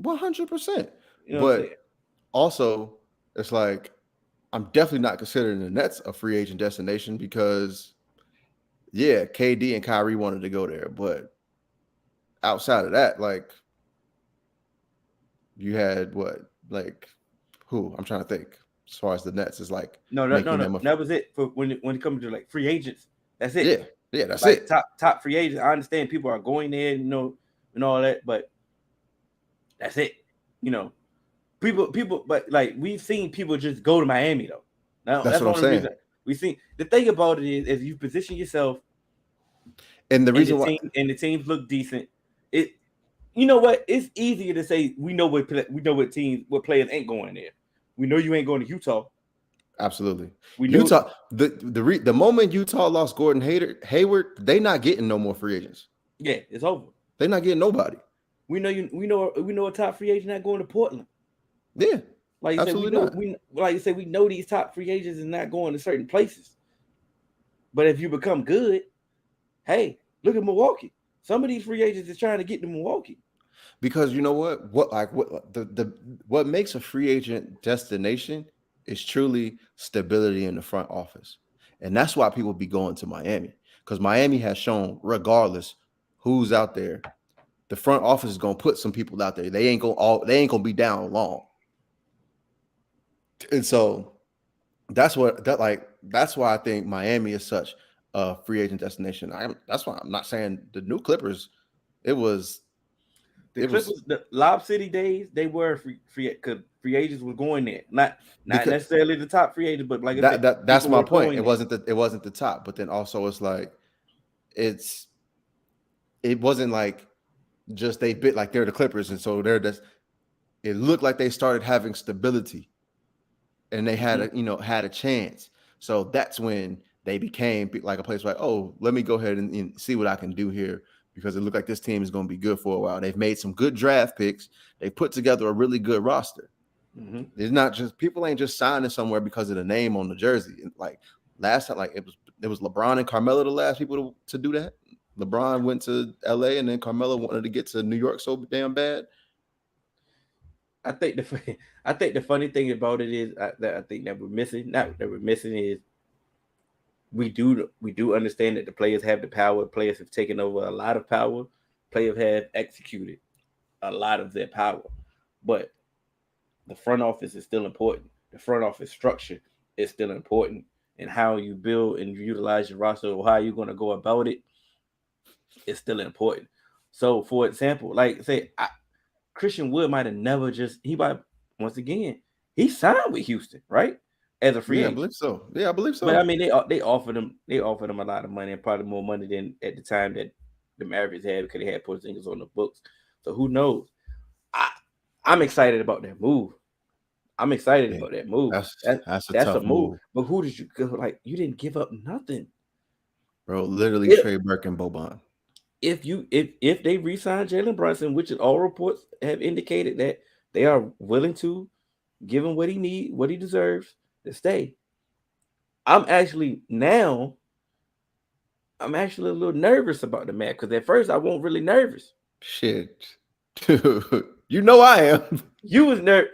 100%. But also, it's like, I'm definitely not considering the Nets a free agent destination because, KD and Kyrie wanted to go there, but outside of that, like, you had who? I'm trying to think. As far as the Nets is like, no. That was it for when it comes to like free agents. That's it. Yeah, that's like, it. Top free agents. I understand people are going there, and all that, but that's it. People, but like, we've seen people just go to Miami though. Now, that's what I'm saying. We see the thing about it is you position yourself, and the reason why the teams look decent. You know what? It's easier to say we know what players ain't going there. We know you ain't going to Utah. Absolutely. We know Utah. The moment Utah lost Gordon Hayward, they not getting no more free agents. Yeah, it's over. They're not getting nobody. We know a top free agent not going to Portland. Yeah, like you absolutely said, we know these top free agents is not going to certain places. But if you become good, hey, look at Milwaukee. Some of these free agents is trying to get to Milwaukee. Because you know what makes a free agent destination is truly stability in the front office. And that's why people be going to Miami. Because Miami has shown, regardless who's out there, the front office is gonna put some people out there. They ain't gonna be down long. And so that's why I think Miami is such a free agent destination. That's why I'm not saying the new Clippers. It was The Lob City days, they were free agents were going there. Not necessarily the top free agents, but like that's my point. It wasn't the top, but then also it's like it wasn't like just they bit like they're the Clippers, and so it looked like they started having stability and they had a chance. So that's when they became like a place like, oh, let me go ahead and see what I can do here. Because it looked like this team is going to be good for a while. They've made some good draft picks. They put together a really good roster. Mm-hmm. It's not just people ain't just signing somewhere because of the name on the jersey. Like last time, like it was LeBron and Carmelo the last people to do that. LeBron went to LA and then Carmelo wanted to get to New York so damn bad. I think the funny thing about it is that I think that we're missing. Not that we're missing is. We do understand that the players have the power. Players have taken over a lot of power. Players have executed a lot of their power. But the front office is still important. The front office structure is still important. And how you build and utilize your roster or how you're going to go about it is still important. So, for example, like say, Christian Wood might have never once again, he signed with Houston, right? As a free agent. I believe so. Yeah, I believe so. But I mean, they offered him a lot of money and probably more money than at the time that the Mavericks had because they had Porzingis on the books. So who knows? I'm excited about that move. That's a move. But who did you go? Like you didn't give up nothing, bro. Literally, Trey Burke and Boban. If they re-sign Jalen Brunson, which all reports have indicated that they are willing to give him what he deserves to stay. I'm actually a little nervous about the match because at first I wasn't really nervous. Shit, you know I am. You was nervous.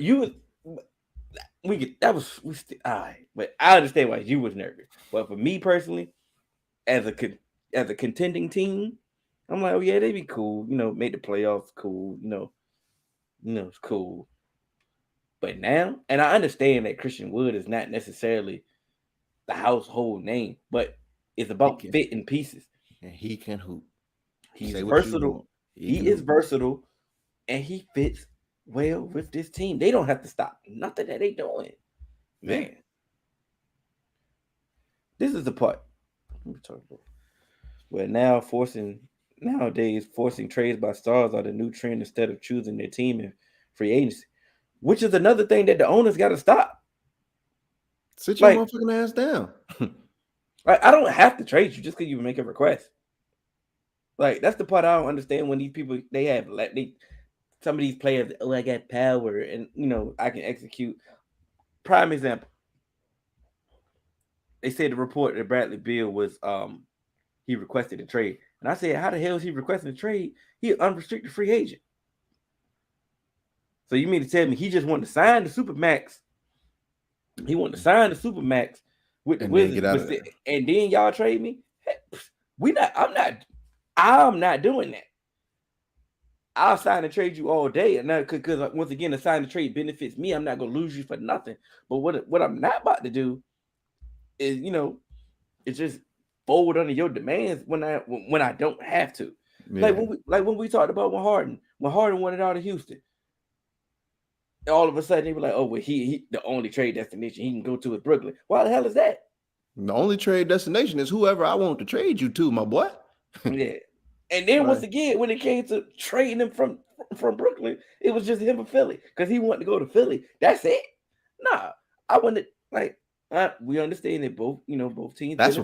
But I understand why you was nervous. But for me personally, as a contending team, I'm like, oh yeah, they'd be cool. Make the playoffs cool. It's cool. But now, and I understand that Christian Wood is not necessarily the household name, but it's about fit and pieces. And he can hoop. He's versatile. He is versatile, and he fits well with this team. They don't have to stop nothing that they doing. Man. This is the part. Let me talk about. Where nowadays forcing trades by stars are the new trend instead of choosing their team in free agency. Which is another thing that the owners got to stop. Sit your motherfucking ass down. I don't have to trade you just because you make a request. Like that's the part I don't understand when these people some of these players. Oh, I got power and I can execute. Prime example. They said the report that Bradley Beal was he requested a trade, and I said, how the hell is he requesting a trade? He an unrestricted free agent. So you mean to tell me he just wanted to sign the Supermax? He wanted to sign the Supermax with the Wizards, and then y'all trade me? I'm not doing that. I'll sign and trade you all day, and because once again, the sign and trade benefits me. I'm not gonna lose you for nothing. But what I'm not about to do is, it's just fold under your demands when I don't have to. Yeah. When we talked about when Harden wanted out of Houston. All of a sudden they were like, oh, well, he the only trade destination he can go to is Brooklyn. Why the hell is that? The only trade destination is whoever I want to trade you to, my boy. Yeah. And then once again, when it came to trading him from Brooklyn, it was just him for Philly because he wanted to go to Philly. That's it. Nah, I wanted we understand that both teams. That's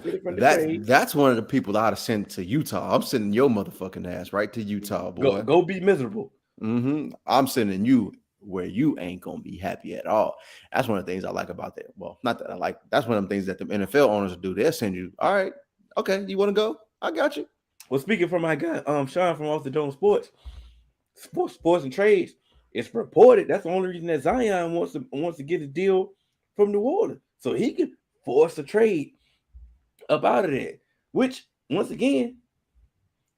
one of the people I'd have sent to Utah. I'm sending your motherfucking ass right to Utah, boy. Go be miserable. Mm-hmm. I'm sending you where you ain't gonna be happy at all. That's one of the things I like about that. Well, not that I like. That's one of the things that the NFL owners do. They'll send you. All right, okay, you want to go? I got you. Well, speaking for my guy, Sean from Off the Dome Sports, sports and trades. It's reported that's the only reason that Zion wants to get a deal from New Orleans, so he can force a trade up out of there. Which once again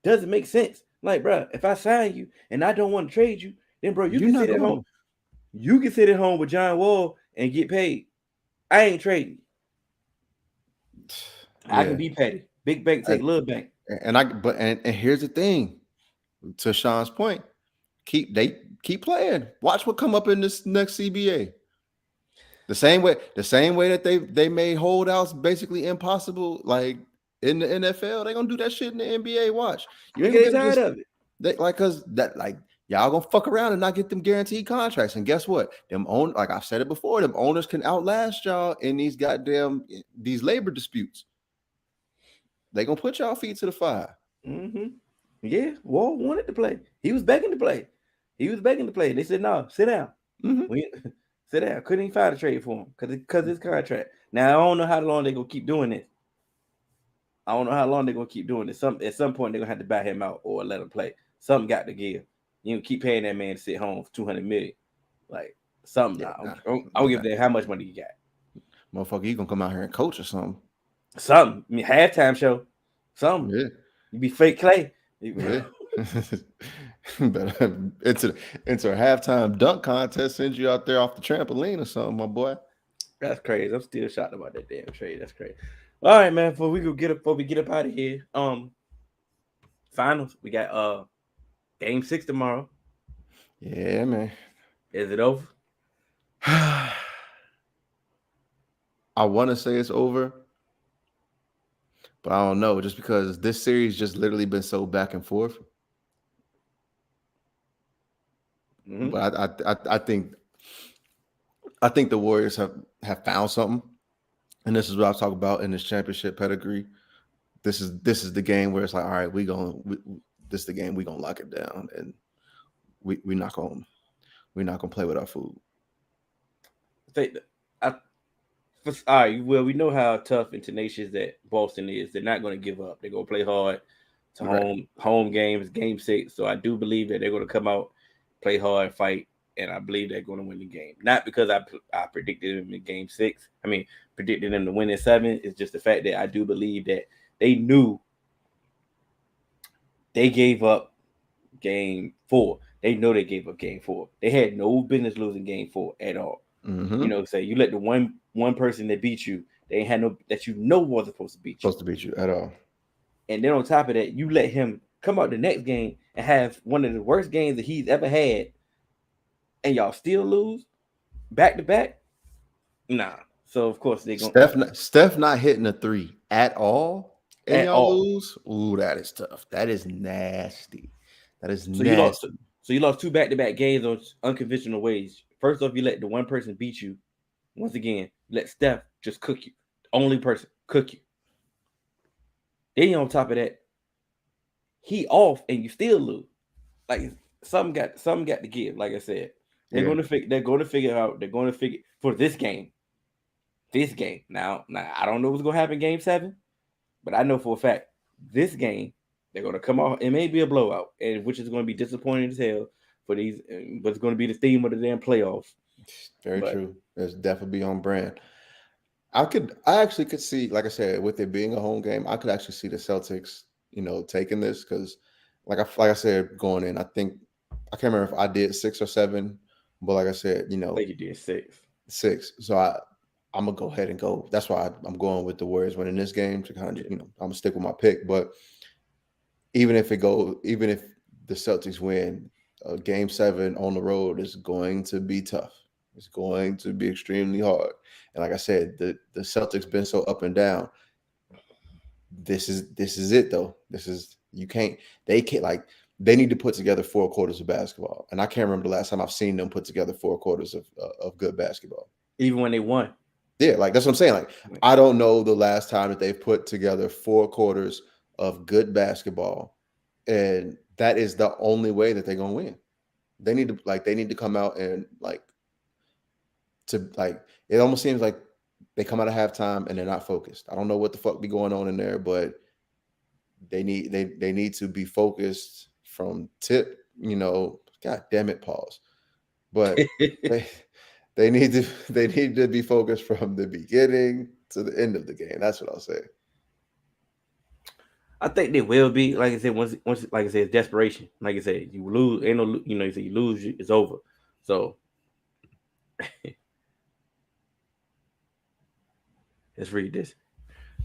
doesn't make sense. Like, bro, if I sign you and I don't want to trade you, then bro, you can sit at home. You can sit at home with John Wall and get paid. I ain't trading. I can be petty. Big bank take little bank. And here's the thing. To Sean's point, keep playing. Watch what come up in this next CBA. The same way that they made holdouts basically impossible, like in the NFL, they're gonna do that shit in the NBA. Watch. You ain't get tired of it. Cause y'all gonna fuck around and not get them guaranteed contracts. And guess what? Like I've said it before, them owners can outlast y'all in these labor disputes. They gonna put y'all feet to the fire. Mm-hmm. Yeah, Wall wanted to play. He was begging to play. They said, no, sit down. Mm-hmm. Sit down. Couldn't even find a trade for him because his contract. Now, I don't know how long they're going to keep doing this. At some point, they're going to have to buy him out or let him play. Something got to give. You keep paying that man to sit home for $200 million. Like, something. I'll give them how much money you got. Motherfucker, you going to come out here and coach or something. Something. I mean, halftime show. Something. Yeah. You be fake Clay. Yeah. Better into a halftime dunk contest, send you out there off the trampoline or something, my boy. That's crazy. I'm still shocked about that damn trade. That's crazy. All right, man. Before we get up out of here, finals. We got game 6 tomorrow. Yeah, man. Is it over? I want to say it's over, but I don't know. Just because this series just literally been so back and forth. Mm-hmm. But I think the Warriors have found something, and this is what I was talking about in this championship pedigree. This is the game where it's like, all right, this is the game we gonna lock it down, and we're not gonna play with our food. All right. Well, we know how tough and tenacious that Boston is. They're not going to give up. They're going to play hard. It's home games, game 6. So I do believe that they're going to come out, play hard, fight, and I believe they're going to win the game. Not because I predicted them in game 6. I mean, predicted them to win in 7. It's just the fact that I do believe that they knew they gave up game 4. They know they gave up game 4. They had no business losing game 4 at all. Mm-hmm. Say you let the one person that beat you, they ain't had no that wasn't supposed to beat you. Supposed to beat you at all. And then on top of that, you let him come out the next game and have one of the worst games that he's ever had, and y'all still lose back to back. Nah. So of course they gonna Steph not hitting a 3 at all, and y'all lose. Ooh, that is tough. That is nasty. That is nasty. You lost 2 back-to-back games on unconventional ways. First off, you let the one person beat you. Once again, let Steph just cook you. The only person cook you. Then on top of that, he off and you still lose. Like something got to give. Like I said, they're going to figure out. They're going to figure for this game. Now I don't know what's going to happen in game 7, but I know for a fact this game they're going to come out. It may be a blowout, and which is going to be disappointing as hell for these. But it's going to be the theme of the damn playoffs. Very true. It's definitely on brand. I actually could see, like I said, with it being a home game, I could actually see the Celtics, taking this because, like I said, going in, I think I can't remember if I did 6 or 7, but like I said, I think you did 6. 6. So I'm gonna go ahead and go. That's why I'm going with the Warriors winning this game to kind of, I'm gonna stick with my pick. But even if the Celtics win, game 7 on the road is going to be tough. It's going to be extremely hard. And like I said, the Celtics been so up and down. This is it though. They need to put together 4 quarters of basketball. And I can't remember the last time I've seen them put together 4 quarters of good basketball. Even when they won. Yeah, like that's what I'm saying. Like, I don't know the last time that they've put together 4 quarters of good basketball. And that is the only way that they're gonna win. They need to come out and it almost seems like they come out of halftime and they're not focused. I don't know what the fuck be going on in there, but they need to be focused from tip, God damn it, pause. But they need to be focused from the beginning to the end of the game. That's what I'll say. I think they will be. Like I said, once like I said, it's desperation. Like I said, you lose, ain't no, you say you lose, it's over. So let's read this.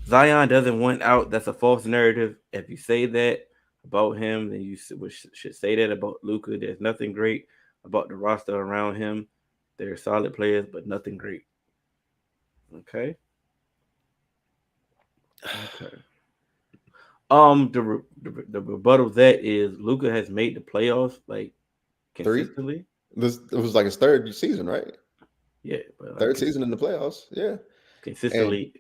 Zion doesn't want out. That's a false narrative. If you say that about him, then you should say that about Luka. There's nothing great about the roster around him. They're solid players, but nothing great. Okay. The rebuttal of that is Luka has made the playoffs like consistently. It was like his third season, right? Yeah, but third season in the playoffs. Yeah, consistently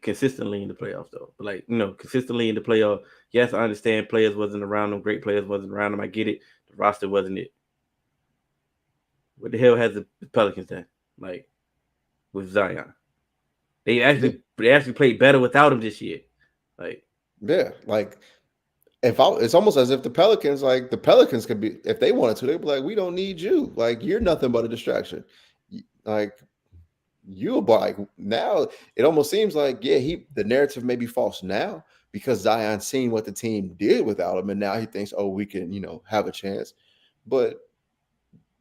in the playoffs though. But like consistently in the playoffs. Yes, I understand players wasn't around them. Great players wasn't around them. I get it. The roster wasn't it. What the hell has the Pelicans done? Like with Zion, they actually played better without him this year. Like it's almost as if the Pelicans could be, if they wanted to, they'd be like, we don't need you. Like, you're nothing but a distraction. Like, now it almost seems like, the narrative may be false now because Zion's seen what the team did without him, and now he thinks, oh, we can, have a chance. But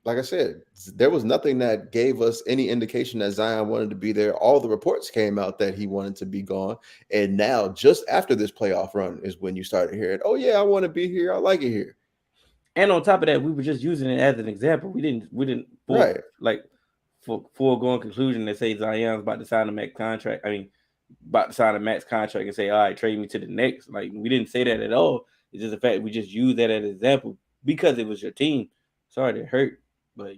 like I said, there was nothing that gave us any indication that Zion wanted to be there. All the reports came out that he wanted to be gone. And now, just after this playoff run is when you started hearing, oh, yeah, I want to be here. I like it here. And on top of that, we were just using it as an example. We didn't foregone conclusion that say Zion's about to sign a max contract. I mean, about to sign a max contract and say, all right, trade me to the next. Like, we didn't say that at all. It's just the fact we just used that as an example because it was your team. Sorry that hurt. But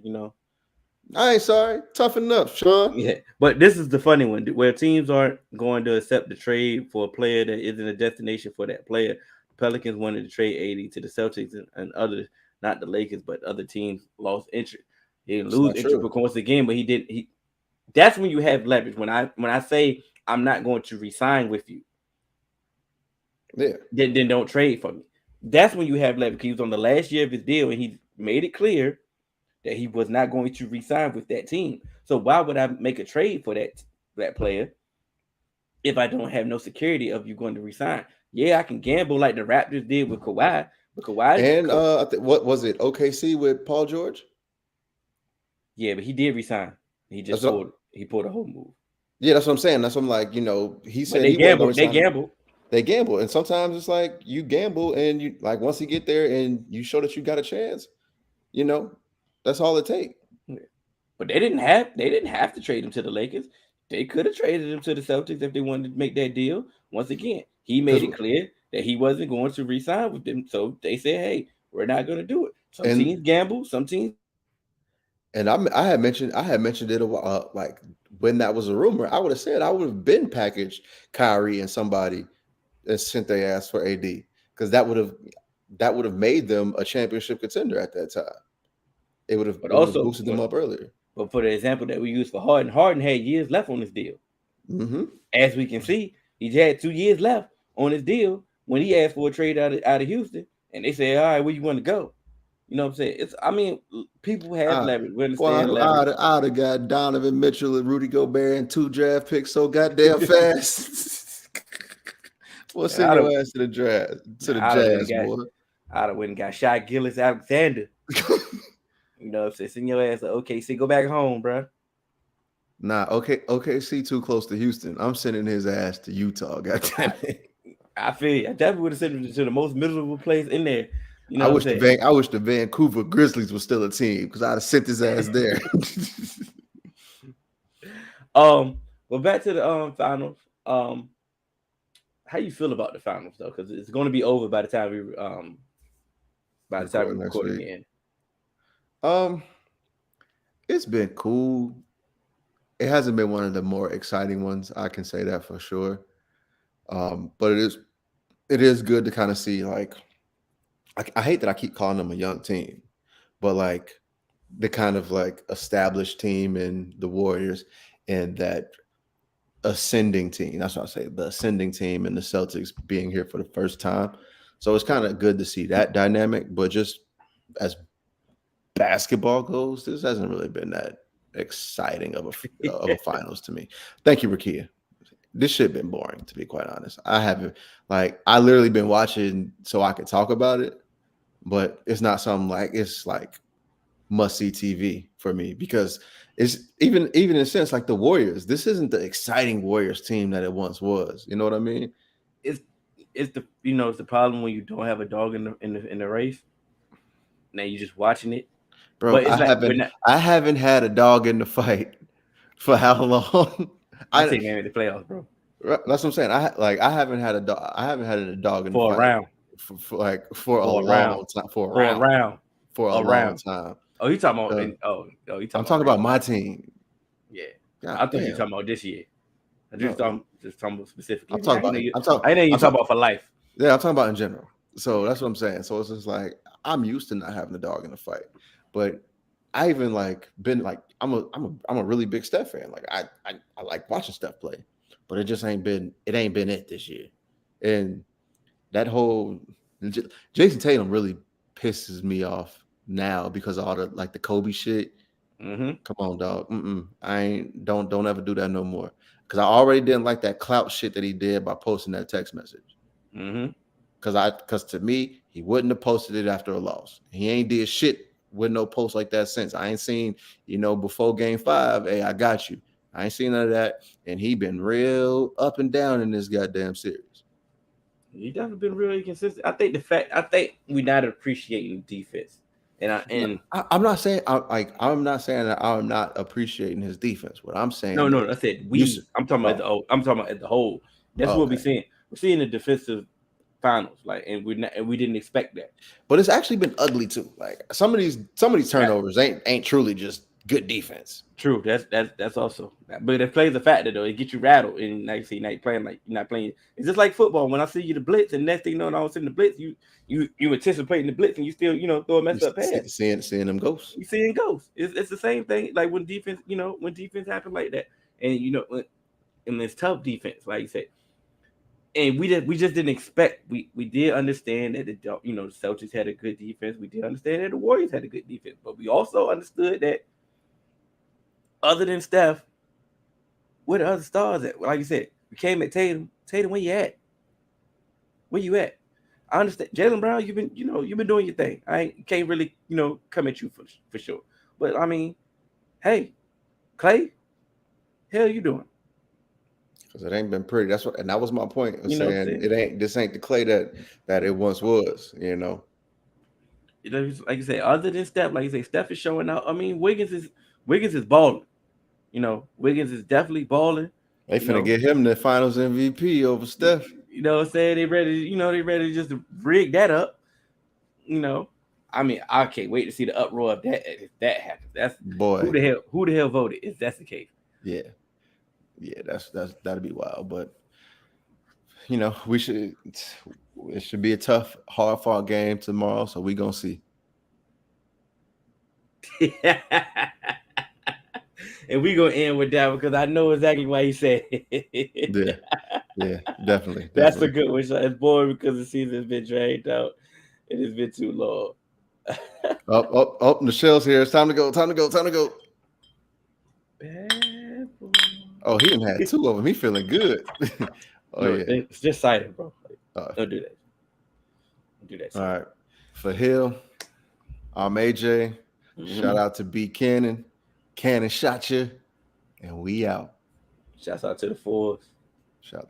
I ain't sorry. Toughen up, Sean. Yeah, but this is the funny one where teams aren't going to accept the trade for a player that isn't a destination for that player. The Pelicans wanted to trade AD to the Celtics and others, not the Lakers, but other teams lost interest. He didn't lose interest once again, but he did. That's when you have leverage. When I say I'm not going to resign with you, then don't trade for me. That's when you have leverage. He was on the last year of his deal, and he made it clear that he was not going to resign with that team. So why would I make a trade for that player if I don't have no security of you going to resign? Yeah, I can gamble like the Raptors did with Kawhi. But Kawhi and what was it? OKC with Paul George? Yeah, but he did resign. He just pulled a whole move. Yeah, that's what I'm saying. That's what I'm like. He said they gambled. They gamble, and sometimes it's like you gamble, and you like once you get there and you show that you got a chance, that's all it takes. But they didn't have to trade him to the Lakers. They could have traded him to the Celtics if they wanted to make that deal. Once again, he made it clear that he wasn't going to re-sign with them. So they said, hey, we're not going to do it. Some teams gamble, some teams. And I had mentioned it a while, like when that was a rumor. I would have said I would have been packaged Kyrie and somebody and sent their ass for AD because that would have made them a championship contender at that time. It would have boosted them up earlier. But for the example that we used for Harden had years left on his deal. Mm-hmm. As we can see, he had 2 years left on his deal when he asked for a trade out of Houston, and they said, "All right, where you want to go?" You know what I'm saying? People have leverage. We understand leverage. I'd have got Donovan Mitchell and Rudy Gobert and 2 draft picks so goddamn fast. Well, send your ass to the draft, to the Jazz, boy. I'd have went and got Shai Gilgeous-Alexander. You know what I'm saying? Send your ass to OKC. Go back home, bro. Nah, OKC too close to Houston. I'm sending his ass to Utah. Goddamn it. I feel you. I definitely would have sent him to the most miserable place in there. You know I wish the Vancouver Grizzlies was still a team because I'd have sent his ass there. Well, back to the finals. How you feel about the finals though? Because it's going to be over by the time we record again. It's been cool. It hasn't been one of the more exciting ones. I can say that for sure. But it is good to kind of see, like, I hate that I keep calling them a young team, but like the kind of like established team in the Warriors and that ascending team. That's what I say, the ascending team and the Celtics being here for the first time. So it's kind of good to see that dynamic, but just as basketball goes, this hasn't really been that exciting of a finals to me. Thank you, Rakia. This shit been boring, to be quite honest. I haven't I literally been watching so I could talk about it, but it's not something it's like must see TV for me because it's even in a sense like the Warriors. This isn't the exciting Warriors team that it once was. You know what I mean? It's the problem when you don't have a dog in the race. Now you're just watching it, bro. But it's I haven't had a dog in the fight for how long? I think maybe the playoffs, bro. That's what I'm saying. I haven't had a dog. I haven't had a dog in the fight a round for a long time. For a long time. Oh, you talking about? You talking? I'm talking about my team. Yeah, I thought you talking about this year. I just talking about specifically. I'm talking about. I know you talking about for life. Yeah, I'm talking about in general. So that's what I'm saying. So it's just like I'm used to not having a dog in the fight, but I even been I'm a really big Steph fan. Like I like watching Steph play, but it just ain't been it this year. And that whole Jason Tatum really pisses me off now because of all the Kobe shit. Mm-hmm. Come on, dog. Don't ever do that no more. Because I already didn't like that clout shit that he did by posting that text message. Mm-hmm. Because to me, he wouldn't have posted it after a loss. He ain't did shit with no post like that since. I ain't seen, before game 5, hey, I got you. I ain't seen none of that. And he been real up and down in this goddamn series. He definitely been really consistent. I think we're not appreciating defense. I'm not saying that I'm not appreciating his defense. What I'm saying, no, I said we. I'm talking about at the whole. That's what we're seeing. We're seeing the defensive finals, and we didn't expect that. But it's actually been ugly too. Like some of these turnovers ain't truly just good defense. True. That's also. But it plays a factor though. It gets you rattled, and like you see, you're not playing. It's just like football. When I see you the blitz, and next thing you know, when I was in the blitz, you anticipating the blitz, and you still throw a mess up pass. Seeing them ghosts. You seeing ghosts. It's the same thing. Like when defense, when defense happens like that, and and it's tough defense, like you said. And we just didn't expect. We did understand that the Celtics had a good defense. We did understand that the Warriors had a good defense, but we also understood that other than Steph, where the other stars at? Like you said, we came at Tatum. Tatum, where you at? Where you at? I understand, Jaylen Brown. You've been doing your thing. I can't really come at you for sure. But I mean, hey, Clay, hell you doing? Because it ain't been pretty. And that was my point of saying this ain't the Clay that it once was. Like you said, other than Steph, like you say, Steph is showing out. I mean, Wiggins is balling. Wiggins is definitely balling. They finna get him the Finals MVP over Steph. You know what I'm saying? They ready just to rig that up. I mean, I can't wait to see the uproar if that happens. That's boy. Who the hell voted if that's the case? Yeah, that'd be wild. But it should be a tough, hard fought game tomorrow. So we gonna see. And we gonna end with that because I know exactly why he said it. Yeah, definitely. That's a good one. It's boring because the season's been dragged out. It has been too long. Michelle's here. It's time to go. Bad boy. Oh, he done had 2 of them. He feeling good. It's just silent, bro. Don't do that. All right. For Hill, I'm AJ. Mm-hmm. Shout out to B Cannon. Cannon shot you, and we out. Shouts out to the Fours. Shout out.